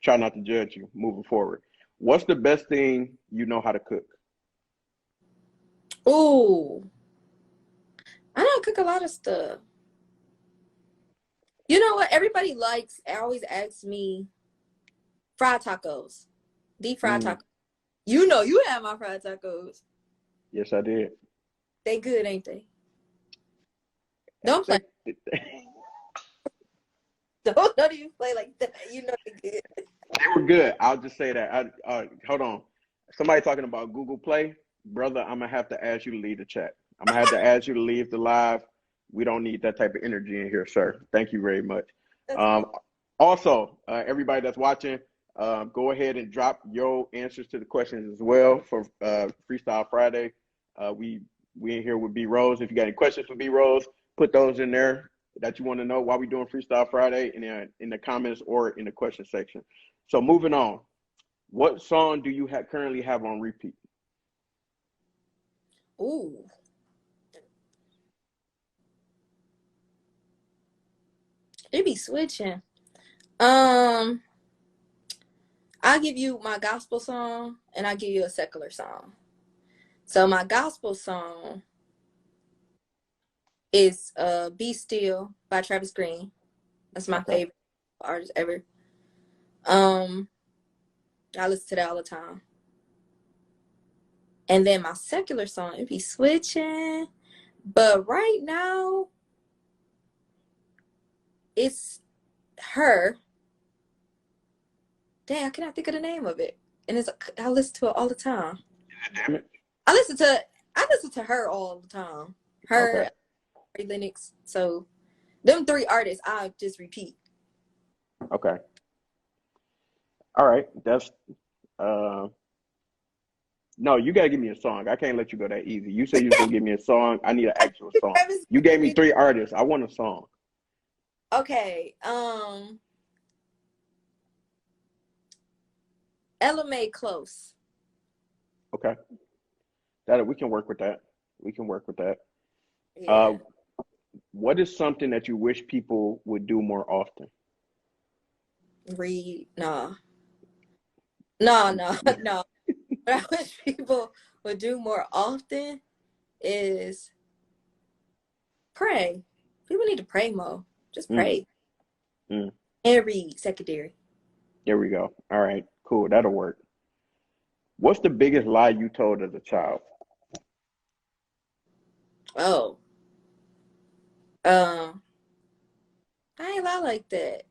Speaker 2: try not to judge you moving forward. What's the best thing you know how to cook?
Speaker 1: Ooh, I know cook a lot of stuff. You know what? Everybody always asks me fried tacos, deep fried tacos. You know, you had my fried tacos.
Speaker 2: Yes, I did.
Speaker 1: They good, ain't they? Don't play. Don't even play like that. You know they good.
Speaker 2: They were good. I'll just say that. Hold on. Somebody talking about Google Play. Brother, I'm going to have to ask you to leave the chat. I'm going to have to ask you to leave the live. We don't need that type of energy in here, sir. Thank you very much. Also, everybody that's watching, go ahead and drop your answers to the questions as well for Freestyle Friday. We in here with B Rose. If you got any questions for B Rose, put those in there that you want to know while we're doing Freestyle Friday in the comments or in the question section. So moving on, what song do you currently have on repeat?
Speaker 1: Ooh. It be switching. I'll give you my gospel song and I'll give you a secular song. So my gospel song is Be Still by Travis Green. That's my favorite artist ever. I listen to that all the time. And then my secular song, it be switching. But right now, it's her. Dang, I cannot think of the name of it. And I listen to it all the time.
Speaker 2: Damn it.
Speaker 1: I listen to her all the time. Her, Lennox. So them three artists, I just repeat.
Speaker 2: Okay. All right. That's no, you gotta give me a song. I can't let you go that easy. You said you was gonna give me a song. I need an actual song. You gave me 3 artists. I want a song.
Speaker 1: Okay. Ella Mae Close.
Speaker 2: Okay. We can work with that. We can work with that.
Speaker 1: Yeah.
Speaker 2: What is something that you wish people would do more often?
Speaker 1: Read. No. What I wish people would do more often is pray. People need to pray more. Just pray. And read secondary.
Speaker 2: There we go. All right, cool. That'll work. What's the biggest lie you told as a child?
Speaker 1: Oh. I ain't lie like that.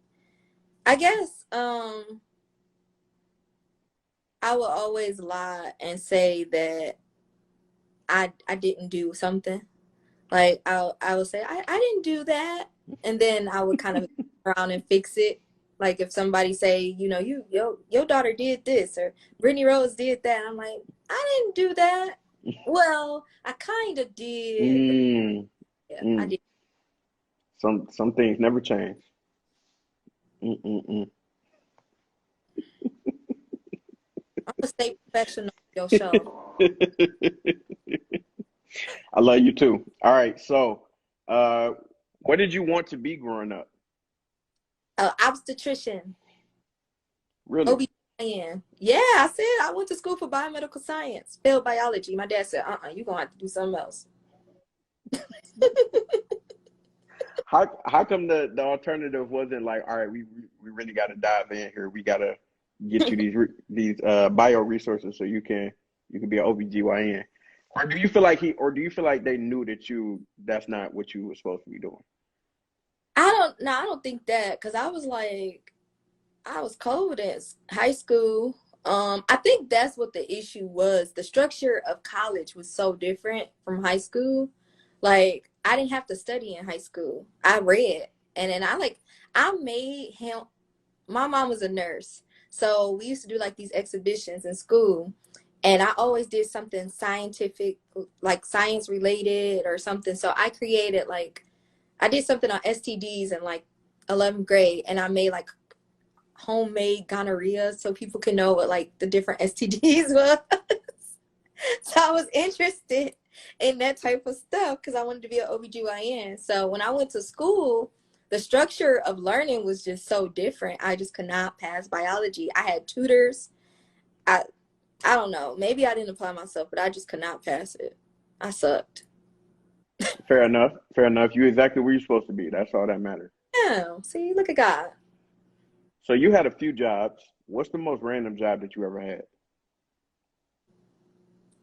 Speaker 1: I guess I will always lie and say that I didn't do something. Like I would say I didn't do that, and then I would kind of around and fix it. Like if somebody say, you know, your daughter did this or Brittaneyrose did that, I'm like, I didn't do that. Well, I kind of did. Yeah, I did.
Speaker 2: Some things never change.
Speaker 1: I'm a state professional on your show.
Speaker 2: I love you too. All right, so what did you want to be growing up?
Speaker 1: Obstetrician.
Speaker 2: Really?
Speaker 1: OB-GYN. Yeah, I said I went to school for biomedical science, failed biology. My dad said, you're going to have to do something else.
Speaker 2: How come the alternative wasn't like, all right, we really got to dive in here. We got to get you these bio resources so you can be an OB-GYN. Or do you feel like they knew that that's not what you were supposed to be doing?
Speaker 1: I don't think that, because I was cold in high school. I think that's what the issue was. The structure of college was so different from high school. Like, I didn't have to study in high school. I read. And then I made him, my mom was a nurse. So we used to do like these exhibitions in school. And I always did something scientific, like science related or something. So I created I did something on STDs in like 11th grade, and I made like homemade gonorrhea so people could know what like the different STDs was. So I was interested in that type of stuff because I wanted to be an OB-GYN. So when I went to school, the structure of learning was just so different. I just could not pass biology. I had tutors. I don't know. Maybe I didn't apply myself, but I just could not pass it. I sucked.
Speaker 2: Fair enough. Fair enough. You exactly where you're supposed to be. That's all that matters.
Speaker 1: Yeah, see, look at God.
Speaker 2: So you had a few jobs. What's the most random job that you ever had?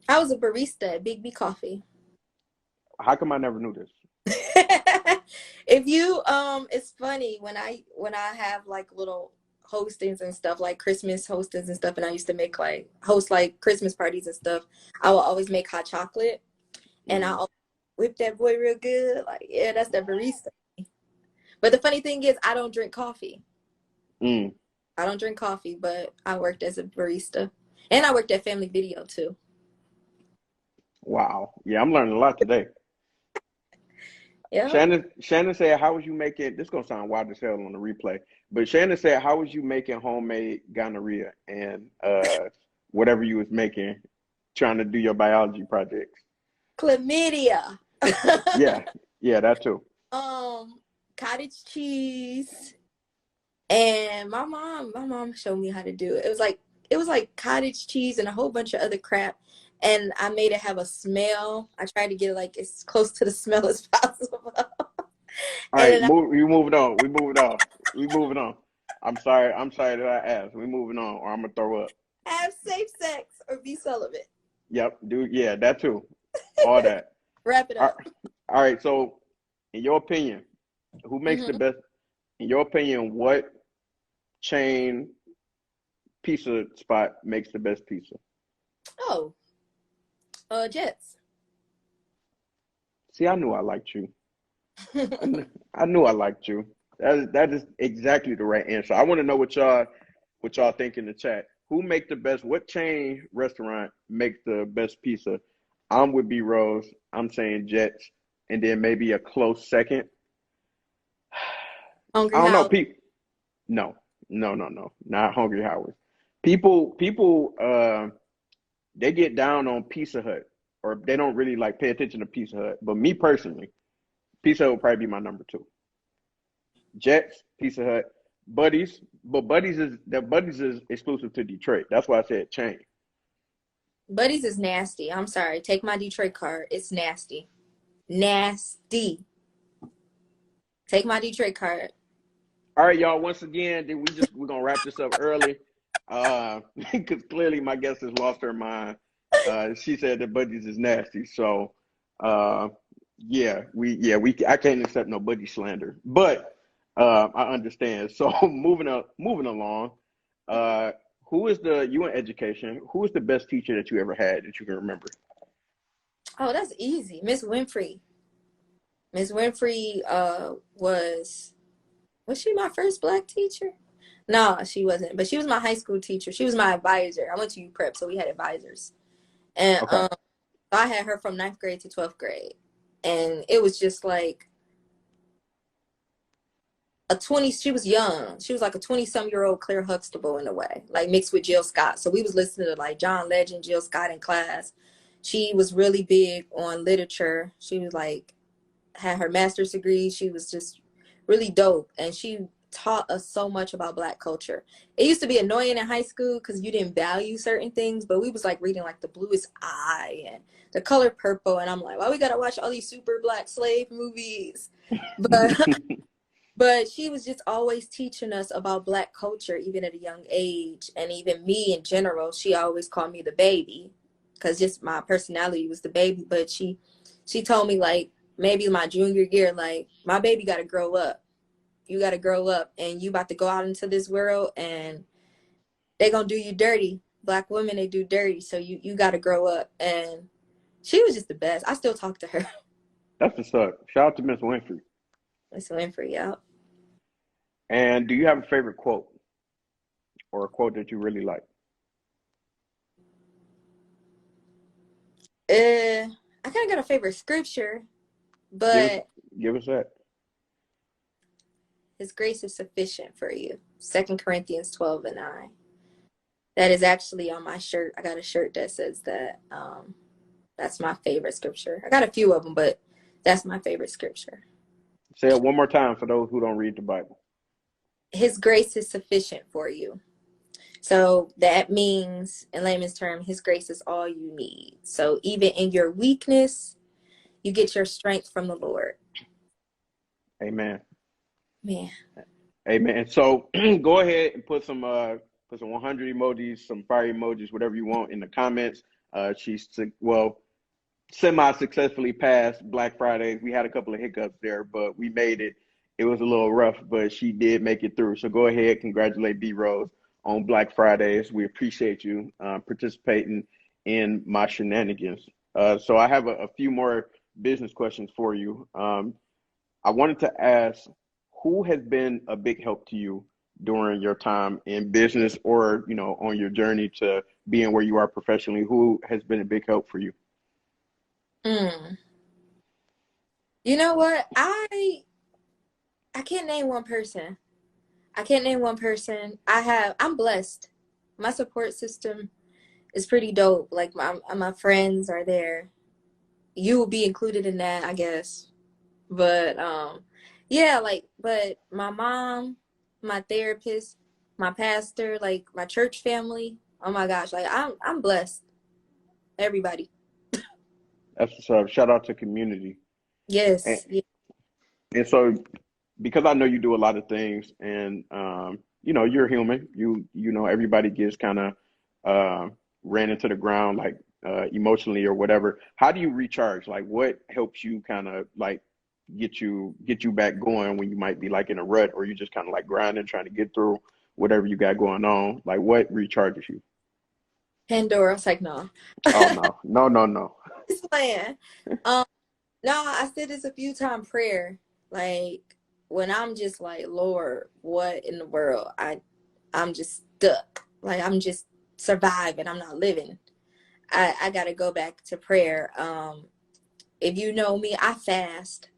Speaker 1: I was a barista at Big B Coffee.
Speaker 2: How come I never knew this?
Speaker 1: If you it's funny when I have like little hostings and stuff, like Christmas hostings and stuff, and I used to make like host like Christmas parties and stuff, I will always make hot chocolate, and
Speaker 2: Mm,
Speaker 1: I'll whip that boy real good. Like, yeah, that's the barista. But the funny thing is I don't drink coffee.
Speaker 2: mm,
Speaker 1: I don't drink coffee, but I worked as a barista. And I worked at Family Video too.
Speaker 2: wow. Yeah, I'm learning a lot today.
Speaker 1: Yeah.
Speaker 2: Shannon said, "How was you making?" This gonna sound wild as hell on the replay, but Shannon said, "How was you making homemade gonorrhea and whatever you was making, trying to do your biology projects?"
Speaker 1: Chlamydia.
Speaker 2: Yeah, yeah, that too.
Speaker 1: um, Cottage cheese. And my mom showed me how to do it. It was like cottage cheese and a whole bunch of other crap. And I made it have a smell. I tried to get it like as close to the smell as possible.
Speaker 2: All
Speaker 1: And
Speaker 2: right,
Speaker 1: then I
Speaker 2: move. We moving on. We moving on. We moving on. I'm sorry. I'm sorry that I asked. We moving on, or I'm gonna throw up.
Speaker 1: have safe sex or be celibate.
Speaker 2: Yep, dude. Yeah, that too. All that.
Speaker 1: Wrap it
Speaker 2: All
Speaker 1: up.
Speaker 2: all right. So, in your opinion, who makes the
Speaker 1: Hmm.
Speaker 2: best? In your opinion, what chain pizza spot makes the best pizza?
Speaker 1: Oh, Jets.
Speaker 2: See, I knew I liked you. I knew I liked you. That is exactly the right answer. I want to know what y'all think in the chat. Who make the best? What chain restaurant makes the best pizza? I'm with B Rose. I'm saying Jets, and then maybe a close second. I
Speaker 1: Hungry
Speaker 2: don't know.
Speaker 1: House.
Speaker 2: Pete. No, no, no, no. Not Hungry Howard. People. They get down on Pizza Hut, or they don't really like pay attention to Pizza Hut. But me personally, Pizza Hut would probably be my number two. Jets, Pizza Hut, Buddies, but Buddies is exclusive to Detroit. That's why I said chain.
Speaker 1: Buddies is nasty. I'm sorry. Take my Detroit card. It's nasty. Nasty. Take my Detroit card.
Speaker 2: All right, y'all. Once again, then we're gonna wrap this up early, because clearly my guest has lost her mind. She said that Buddies is nasty. So, uh, yeah, we I can't accept no Buddy slander, but I understand. So moving along. Uh, who is the you in education? Who is the best teacher that you ever had that you can remember?
Speaker 1: Oh, that's easy. Miss Winfrey. Miss Winfrey was she my first black teacher? No, she wasn't. But she was my high school teacher. She was my advisor. I went to U Prep, so we had advisors. And
Speaker 2: Okay.
Speaker 1: I had her from ninth grade to 12th grade. And it was just like she was young. She was like a 20-some-year-old Claire Huxtable in a way, like mixed with Jill Scott. So we was listening to like John Legend, Jill Scott in class. She was really big on literature. She was like had her master's degree. She was just really dope. And she taught us so much about black culture. It used to be annoying in high school because you didn't value certain things, but we was like reading like The Bluest Eye and The Color Purple. And I'm like, why we gotta watch all these super black slave movies? But but she was just always teaching us about black culture, even at a young age. And even me in general, she always called me the baby because just my personality was the baby. But she told me like maybe my junior year, like my baby got to grow up. You got to grow up and you about to go out into this world and they going to do you dirty. Black women, they do dirty. So you got to grow up. And she was just the best. I still talk to her.
Speaker 2: That's what's up. Shout out to Miss Winfrey.
Speaker 1: Miss Winfrey, yeah.
Speaker 2: And do you have a favorite quote or a quote that you really like?
Speaker 1: I kind of got a favorite scripture,
Speaker 2: Give us
Speaker 1: but
Speaker 2: give us that.
Speaker 1: his grace is sufficient for you. 2 Corinthians 12:9. That is actually on my shirt. I got a shirt that says that. That's my favorite scripture. I got a few of them, but that's my favorite scripture.
Speaker 2: Say it one more time for those who don't read the Bible.
Speaker 1: His grace is sufficient for you. So that means, in layman's term, his grace is all you need. So even in your weakness, you get your strength from the Lord.
Speaker 2: Amen.
Speaker 1: Man.
Speaker 2: Amen. So go ahead and put some 100 emojis, some fire emojis, whatever you want in the comments. She's semi-successfully passed Black Friday. We had a couple of hiccups there, but we made it. It was a little rough, but she did make it through. So go ahead, congratulate B Rose on Black Fridays. We appreciate you participating in my shenanigans. So I have a few more business questions for you. I wanted to ask, who has been a big help to you during your time in business, or on your journey to being where you are professionally? Who has been a big help for you?
Speaker 1: Mm. You know what? I can't name one person. I can't name one person. I'm blessed. My support system is pretty dope. Like my friends are there. You will be included in that, I guess. But yeah, but my mom, my therapist, my pastor, like my church family. Oh my gosh, like I'm blessed. Everybody.
Speaker 2: That's what's up. Shout out to community. And,
Speaker 1: Yes. Yeah.
Speaker 2: and so, because I know you do a lot of things, and you're human. Everybody gets kind of ran into the ground, like emotionally or whatever. How do you recharge? Like, what helps you kind of like get you back going when you might be like in a rut, or you just kind of like grinding, trying to get through whatever you got going on? Like, what recharges you?
Speaker 1: Pandora. It's like no.
Speaker 2: Oh no, no, no, no.
Speaker 1: It's playing. Um, no, I said this a few times prayer. Like when I'm just like, Lord, what in the world? I'm just stuck. Like I'm just surviving. I'm not living. I gotta go back to prayer. If you know me, I fast.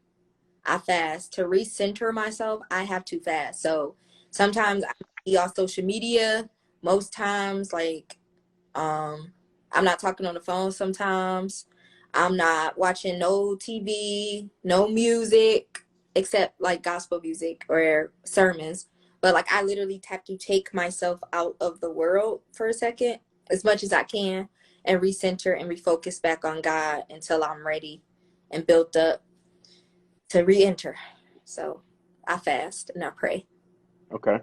Speaker 1: I fast to recenter myself. I have to fast. So sometimes I be on social media. Most times, like I'm not talking on the phone. Sometimes I'm not watching no TV, no music, except like gospel music or sermons. But like I literally have to take myself out of the world for a second, as much as I can, and recenter and refocus back on God until I'm ready and built up to re-enter. So I fast and I pray.
Speaker 2: Okay.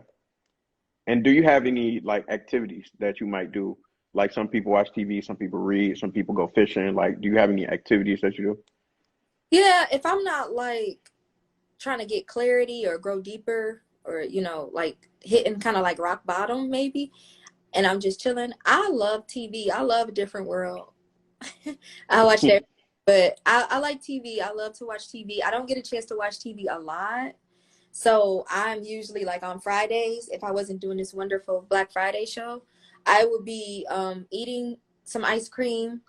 Speaker 2: And do you have any like activities that you might do? Like some people watch TV, some people read, some people go fishing. Like, do you have any activities that you do?
Speaker 1: Yeah, if I'm not like trying to get clarity or grow deeper or, like hitting kind of like rock bottom maybe, and I'm just chilling, I love TV. I love a different world. I watch that, but I like TV. I love to watch TV. I don't get a chance to watch TV a lot. So I'm usually like on Fridays, if I wasn't doing this wonderful Black Friday show, I would be eating some ice cream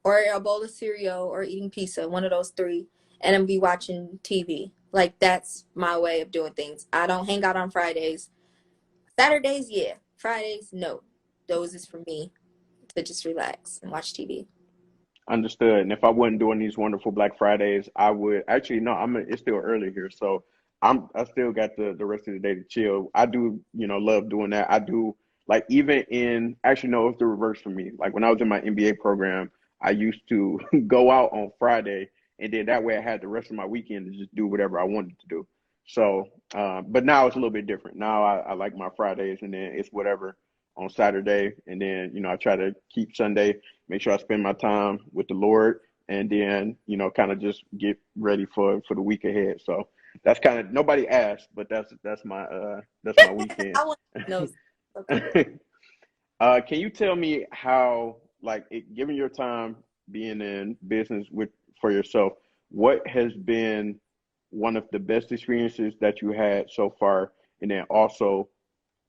Speaker 1: or a bowl of cereal or eating pizza, one of those three, and then be watching TV. Like that's my way of doing things. I don't hang out on Fridays. Saturdays, yeah. Fridays, no. Those is for me to just relax and watch TV.
Speaker 2: Understood. And if I wasn't doing these wonderful Black Fridays, I would actually no. It's still early here, so I still got the rest of the day to chill. I do love doing that. I do like even in actually no, it's the reverse for me. Like when I was in my MBA program, I used to go out on Friday, and then that way I had the rest of my weekend to just do whatever I wanted to do. So, but now it's a little bit different. Now I like my Fridays, and then it's whatever on Saturday, and then I try to keep Sunday, make sure I spend my time with the Lord, and then kind of just get ready for the week ahead. So that's kind of nobody asked, but that's my weekend.
Speaker 1: I want to know. Okay.
Speaker 2: Can you tell me how, like, given your time being in business for yourself, what has been one of the best experiences that you had so far, and then also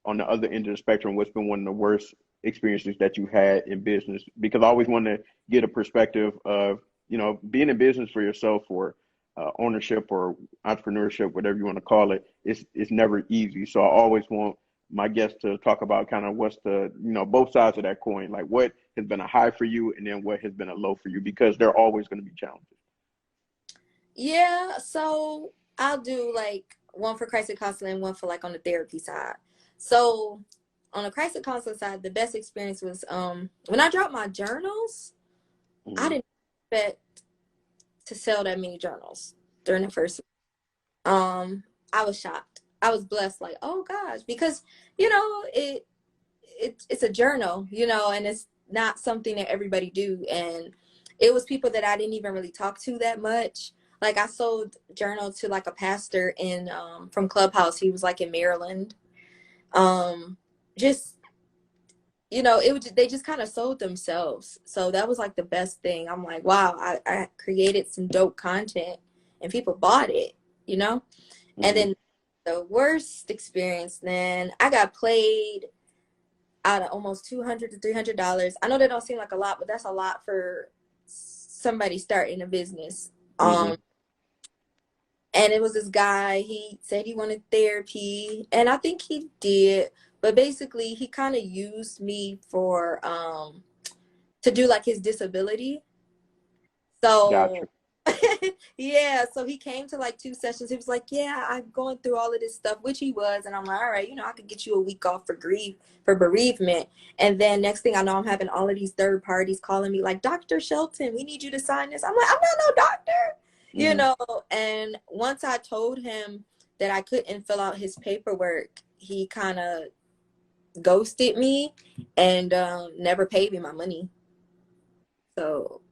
Speaker 2: on the other end of the spectrum, what's been one of the worst experiences that you had in business? Because I always want to get a perspective of, being in business for yourself, or ownership or entrepreneurship, whatever you want to call it. It's never easy. So I always want my guests to talk about kind of what's both sides of that coin, like what has been a high for you and then what has been a low for you, because they're always going to be challenges.
Speaker 1: Yeah, so I'll do like one for crisis counseling, one for like on the therapy side. So on the crisis counseling side, the best experience was when I dropped my journals. I
Speaker 2: Mhm.
Speaker 1: didn't expect to sell that many journals during the first. I was shocked. I was blessed, like, oh gosh, because you know it's a journal, you know, and it's not something that everybody do. And it was people that I didn't even really talk to that much. Like I sold journal to like a pastor in from Clubhouse. He was like in Maryland. Just you know, it was they just kind of sold themselves. So that was like the best thing. I'm like, wow, I created some dope content and people bought it, you know? And then the worst experience, then I got played out of almost $200 to $300. I know that don't seem like a lot, but that's a lot for somebody starting a business. And it was this guy, he said he wanted therapy, and I think he did, but basically he kind of used me for to do like his disability. So
Speaker 2: Gotcha.
Speaker 1: yeah, so he came to like 2 sessions. He was like, yeah, I'm going through all of this stuff, which he was. And I'm like, all right, you know, I could get you a week off for bereavement. And then next thing I know, I'm having all of these third parties calling me like, Dr. Shelton, we need you to sign this. I'm like, I'm not no doctor, you know. And once I told him that I couldn't fill out his paperwork, he kind of ghosted me and never paid me my money. So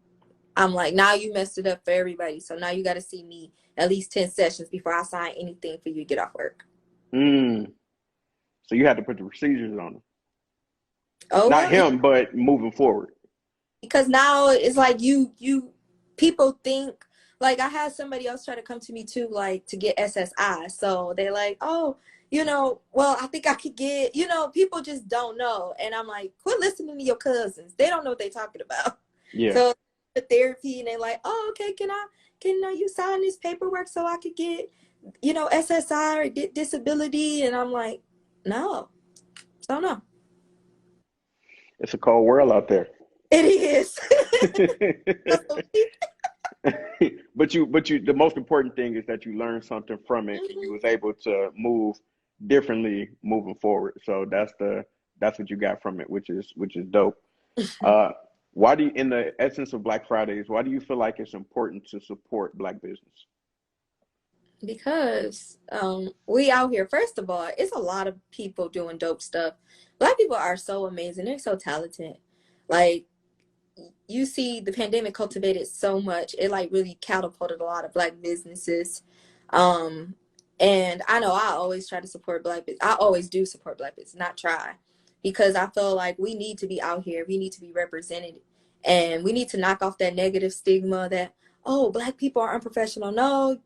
Speaker 1: I'm like, now you messed it up for everybody. So now you got to see me at least 10 sessions before I sign anything for you to get off work.
Speaker 2: So you had to put the procedures on him.
Speaker 1: Oh,
Speaker 2: Not
Speaker 1: well,
Speaker 2: him, but moving forward.
Speaker 1: because now it's like people think, like I had somebody else try to come to me too, like to get SSI. So they're like, oh, you know, well, I think I could get, you know, people just don't know. And I'm like, quit listening to your cousins. They don't know what they're talking about.
Speaker 2: Yeah.
Speaker 1: So the therapy and they're like, oh, okay, can you sign this paperwork so I could get, you know, SSI or disability? And I'm like, no, so no.
Speaker 2: It's a cold world out there.
Speaker 1: It is.
Speaker 2: But the most important thing is that you learned something from it and you was able to move differently moving forward. So that's what you got from it, which is dope. Why do you, in the essence of Black Fridays, why do you feel like it's important to support Black business?
Speaker 1: Because we out here, first of all, it's a lot of people doing dope stuff. Black people are so amazing. They're so talented. Like, you see the pandemic cultivated so much. It like really catapulted a lot of Black businesses. And I know I always try to support Black business. I always do support Black business, not try. Because I feel like we need to be out here. We need to be represented. And we need to knock off that negative stigma that, oh, Black people are unprofessional. No,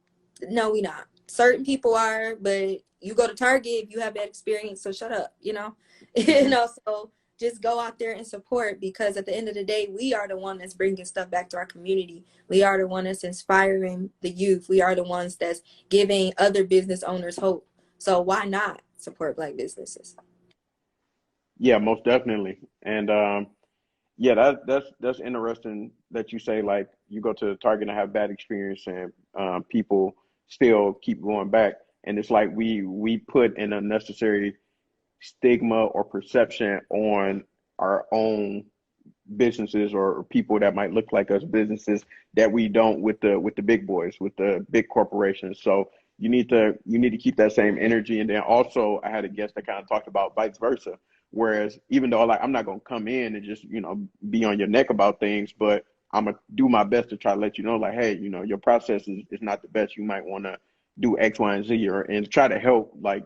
Speaker 1: we not. Certain people are, but you go to Target if you have that experience, so shut up, you know? You know, so just go out there and support, because at the end of the day, we are the one that's bringing stuff back to our community. We are the one that's inspiring the youth. We are the ones that's giving other business owners hope. So why not support Black businesses?
Speaker 2: Yeah, most definitely. And yeah, that's interesting that you say like you go to Target and have bad experience and people still keep going back. And it's like we put an unnecessary stigma or perception on our own businesses or people that might look like us businesses that we don't with the big boys, with the big corporations. So you need to keep that same energy. And then also I had a guest that kind of talked about vice versa. Whereas even though like I'm not gonna come in and just, be on your neck about things, but I'm gonna do my best to try to let you know like, hey, your process is not the best. You might wanna do X, Y, and Z, or and try to help like,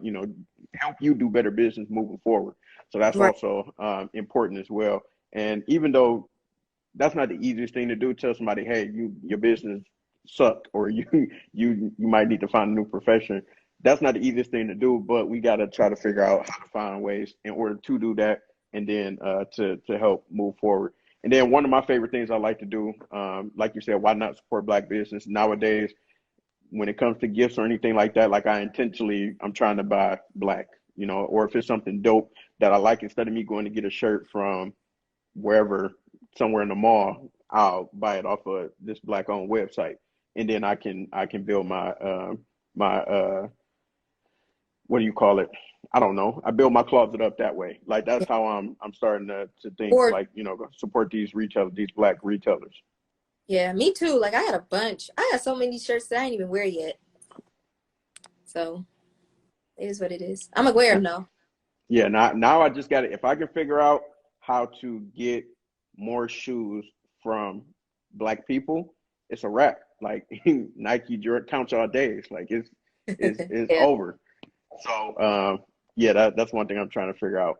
Speaker 2: help you do better business moving forward. So that's
Speaker 1: Right.
Speaker 2: also important as well. And even though that's not the easiest thing to do, tell somebody, hey, your business sucked, or you might need to find a new profession. That's not the easiest thing to do, but we got to try to figure out how to find ways in order to do that, and then to help move forward. And then one of my favorite things I like to do, like you said, why not support Black business nowadays? When it comes to gifts or anything like that, like I'm trying to buy Black, or if it's something dope that I like, instead of me going to get a shirt from wherever, somewhere in the mall, I'll buy it off of this Black owned website, and then I can build my what do you call it? I don't know. I build my closet up that way. Like that's how I'm starting to think
Speaker 1: Or
Speaker 2: like, support these retailers, these Black retailers.
Speaker 1: Yeah, me too. Like I got a bunch. I got so many shirts that I ain't even wear yet. So it is what it is. I'm gonna wear them though.
Speaker 2: Yeah, now I just got it. If I can figure out how to get more shoes from black people, it's a wrap. Like Nike, count y'all days. Like it's
Speaker 1: Yeah.
Speaker 2: over. So yeah, that's one thing I'm trying to figure out.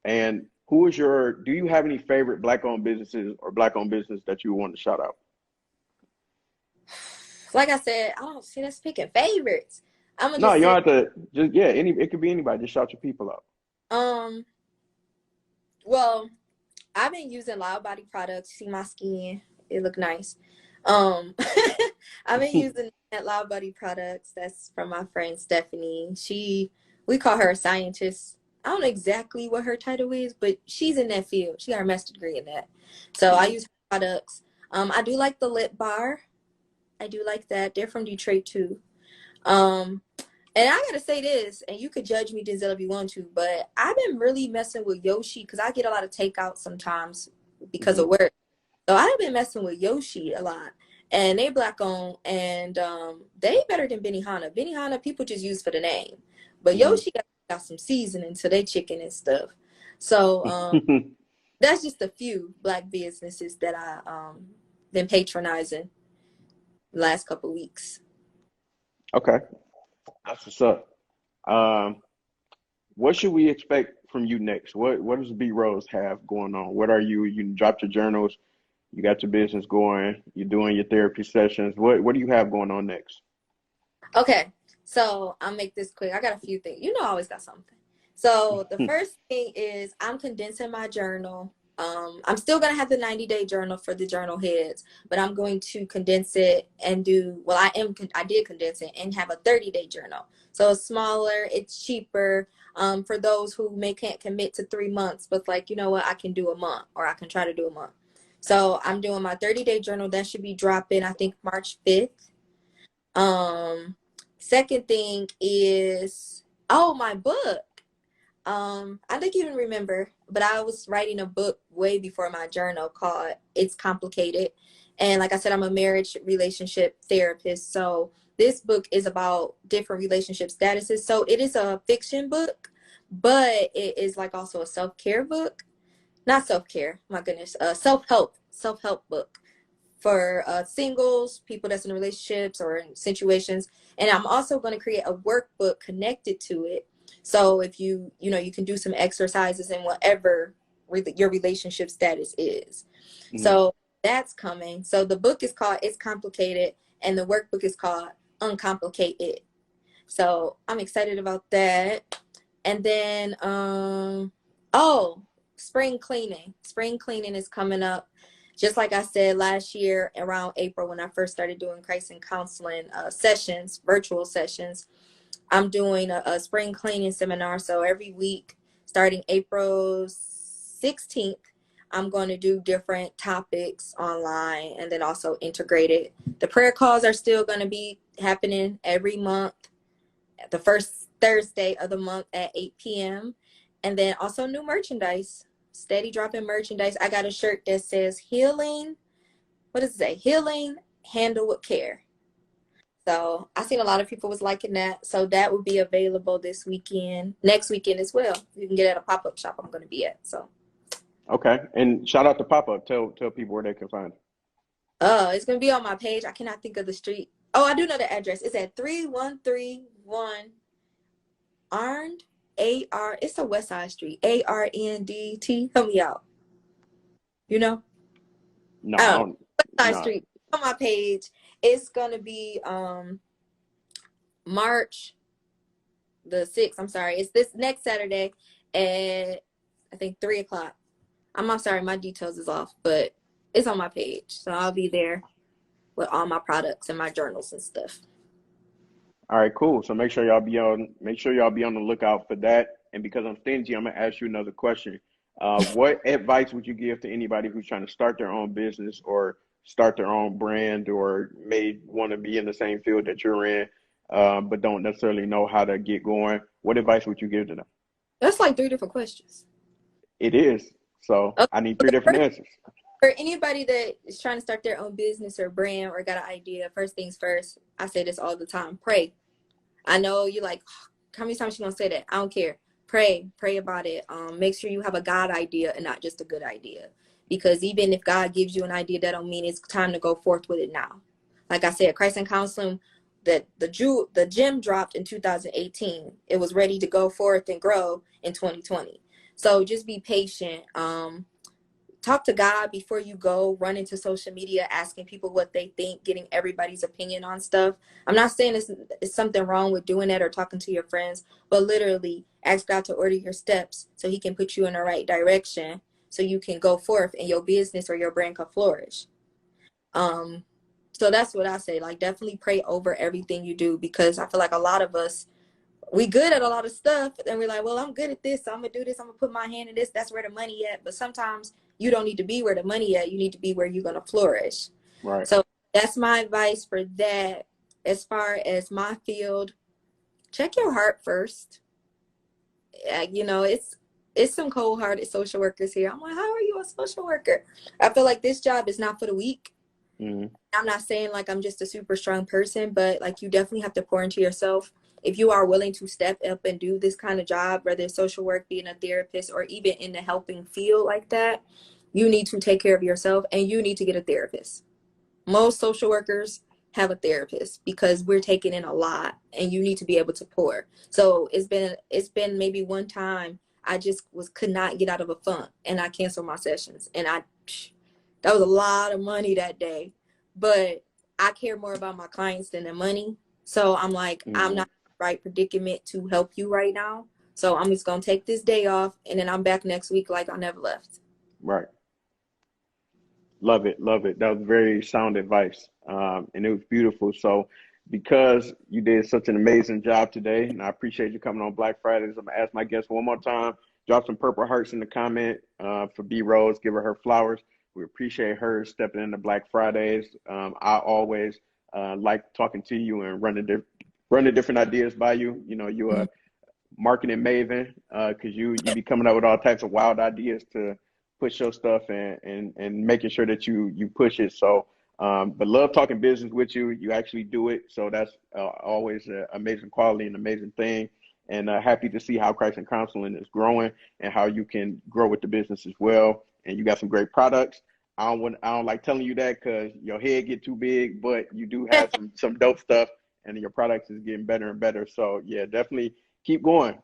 Speaker 2: And do you have any favorite black owned businesses or black owned business that you want to shout out?
Speaker 1: Like I said, I don't see that picking favorites. I'm gonna
Speaker 2: No,
Speaker 1: just
Speaker 2: you
Speaker 1: say,
Speaker 2: don't have to just it could be anybody. Just shout your people out.
Speaker 1: um, well, I've been using Loud Body products. See my skin, it look nice. Um, I've been using that Loud Body products. That's from my friend Stephanie. We call her a scientist. I don't know exactly what her title is, but she's in that field. She got her master's degree in that. So I
Speaker 2: Mhm.
Speaker 1: use her products. I do like the lip bar. I do like that. They're from Detroit too. Um, and I gotta say this, and you could judge me, Denzell, if you want to, but I've been really messing with Yoshi because I get a lot of takeout sometimes because
Speaker 2: Mhm.
Speaker 1: of work. So I've been messing with Yoshi a lot. And they black owned and they better than Benihana. Benihana people just use for the name. But
Speaker 2: Mhm.
Speaker 1: Yoshi got some seasoning to their chicken and stuff. So that's just a few black businesses that I been patronizing the last couple of weeks.
Speaker 2: Okay, that's what's up. Um, what should we expect from you next? What does B Rose have going on? What are you dropped your journals, you got your business going, you're doing your therapy sessions. What do you have going on next?
Speaker 1: Okay, so I'll make this quick. I got a few things. You know, I always got something. So the first thing is I'm condensing my journal. I'm still gonna have the 90-day journal for the journal heads, but I'm going to condense it and I did condense it and have a 30-day journal. So it's smaller, it's cheaper. For those who can't commit to 3 months, but like, you know what, I can do a month or I can try to do a month. So I'm doing my 30-day journal. That should be dropping, I think, March 5th. Um, Second thing is, oh, my book. I think you even remember, but I was writing a book way before my journal called It's Complicated. And like I said, I'm a marriage relationship therapist. So this book is about different relationship statuses. So it is a fiction book, but it is like also a self-care book. Not self-care, my goodness, self-help book for singles, people that's in relationships or in situations. And I'm also going to create a workbook connected to it. So if you can do some exercises in whatever your relationship status is.
Speaker 2: Mhm.
Speaker 1: So that's coming. So the book is called It's Complicated and the workbook is called Uncomplicate It. So I'm excited about that. And then, oh, spring cleaning. Spring cleaning is coming up. Just like I said last year around April when I first started doing crisis counseling sessions, virtual sessions, I'm doing a spring cleaning seminar. So every week, starting April 16th, I'm going to do different topics online and then also integrated. The prayer calls are still going to be happening every month, the first Thursday of the month at 8 p.m. And then also new merchandise, steady dropping merchandise. I got a shirt that says healing. What does it say? Healing, handle with care. So I seen a lot of people was liking that. So that will be available this weekend, next weekend as well. You can get it at a pop-up shop I'm going to be at. So
Speaker 2: Okay, and shout out to Pop Up. Tell people where they can find it.
Speaker 1: it's going to be on my page. I cannot think of the street. Oh, I do know the address. It's at 3131 Arndt, it's a West Side Street, ARNDT. Help me out. You know?
Speaker 2: No,
Speaker 1: I
Speaker 2: I
Speaker 1: don't know.
Speaker 2: don't.
Speaker 1: West Side
Speaker 2: No.
Speaker 1: Street. On my page. It's gonna be March the 6th. I'm sorry. It's this next Saturday at I think 3 o'clock. I'm sorry, my details is off, but it's on my page. So I'll be there with all my products and my journals and stuff.
Speaker 2: All right, cool. So make sure y'all be on the lookout for that. And because I'm stingy, I'm gonna ask you another question. What advice would you give to anybody who's trying to start their own business or start their own brand or may want to be in the same field that you're in, but don't necessarily know how to get going? What advice would you give to them?
Speaker 1: That's like three different questions.
Speaker 2: It is. So
Speaker 1: Okay.
Speaker 2: I need three different answers.
Speaker 1: For anybody that is trying to start their own business or brand or got an idea, first things first, I say this all the time, pray. I know you're like, how many times you gonna say that? I don't care. Pray about it. Make sure you have a God idea and not just a good idea. Because even if God gives you an idea, that don't mean it's time to go forth with it now. Like I said, Christ and Counseling, that the gym dropped in 2018. It was ready to go forth and grow in 2020. So just be patient. Talk to God before you go run into social media asking people what they think, getting everybody's opinion on stuff. I'm not saying it's something wrong with doing that or talking to your friends, but literally ask God to order your steps so he can put you in the right direction so you can go forth and your business or your brand can flourish. So that's what I say. Like, definitely pray over everything you do, because I feel like a lot of us, we good at a lot of stuff and we're like, well, I'm good at this, so I'm gonna do this, I'm gonna put my hand in this, that's where the money at. But sometimes you don't need to be where the money at, you need to be where you're gonna flourish.
Speaker 2: Right.
Speaker 1: So that's my advice for that. As far as my field, check your heart first. You know, it's some cold-hearted social workers here. I'm like, how are you a social worker? I feel like this job is not for the weak. I'm not saying like I'm just a super strong person, but like you definitely have to pour into yourself. If you are willing to step up and do this kind of job, whether it's social work, being a therapist, or even in the helping field like that, you need to take care of yourself and you need to get a therapist. Most social workers have a therapist because we're taking in a lot and you need to be able to pour. So it's been maybe one time I just could not get out of a funk and I canceled my sessions, and that was a lot of money that day. But I care more about my clients than the money. So I'm like, I'm not in the right predicament to help you right now. So I'm just going to take this day off and then I'm back next week like I never left.
Speaker 2: Right. Love it. Love it. That was very sound advice. And it was beautiful. So because you did such an amazing job today, and I appreciate you coming on Black Fridays, I'm going to ask my guests one more time, drop some purple hearts in the comment for B Rose, give her flowers. We appreciate her stepping into Black Fridays. I always like talking to you and running different ideas by you. You know, you're a marketing maven because you be coming up with all types of wild ideas to push your stuff and making sure that you push it. So, but love talking business with you. You actually do it. So that's always an amazing quality and amazing thing. And happy to see how Christ and Counseling is growing and how you can grow with the business as well. And you got some great products. I don't like telling you that because your head get too big, but you do have some dope stuff, and your products is getting better and better. So yeah, definitely keep going.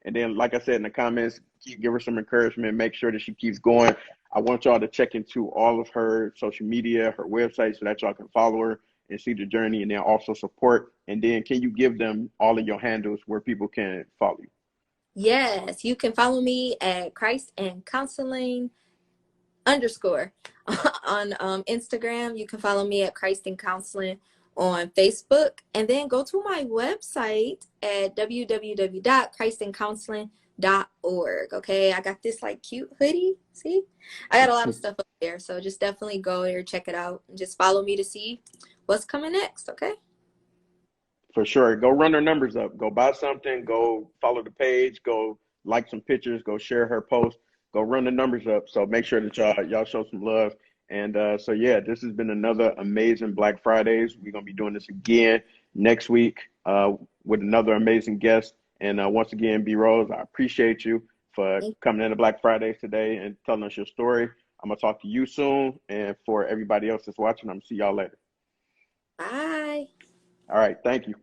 Speaker 2: And then, like I said in the comments, give her some encouragement, make sure that she keeps going. I want y'all to check into all of her social media, her website, so that y'all can follow her and see the journey, and then also support. And then can you give them all of your handles where people can follow you?
Speaker 1: Yes, you can follow me at Christ and Counseling _ on Instagram. You can follow me at Christ and Counseling on Facebook, and then go to my website at www.christandcounseling.org. Okay, I got this like cute hoodie. See, I got a lot of stuff up there, so just definitely go there, check it out, and just follow me to see what's coming next. Okay.
Speaker 2: For sure. Go run her numbers up. Go buy something. Go follow the page. Go like some pictures. Go share her post. Go run the numbers up. So make sure that y'all show some love. And so yeah, this has been another amazing Black Fridays. We're gonna be doing this again next week with another amazing guest. And once again, B Rose, I appreciate you for coming into Black Fridays today and telling us your story. I'm gonna talk to you soon. And for everybody else that's watching, I'm gonna see y'all later.
Speaker 1: Bye.
Speaker 2: All right. Thank you.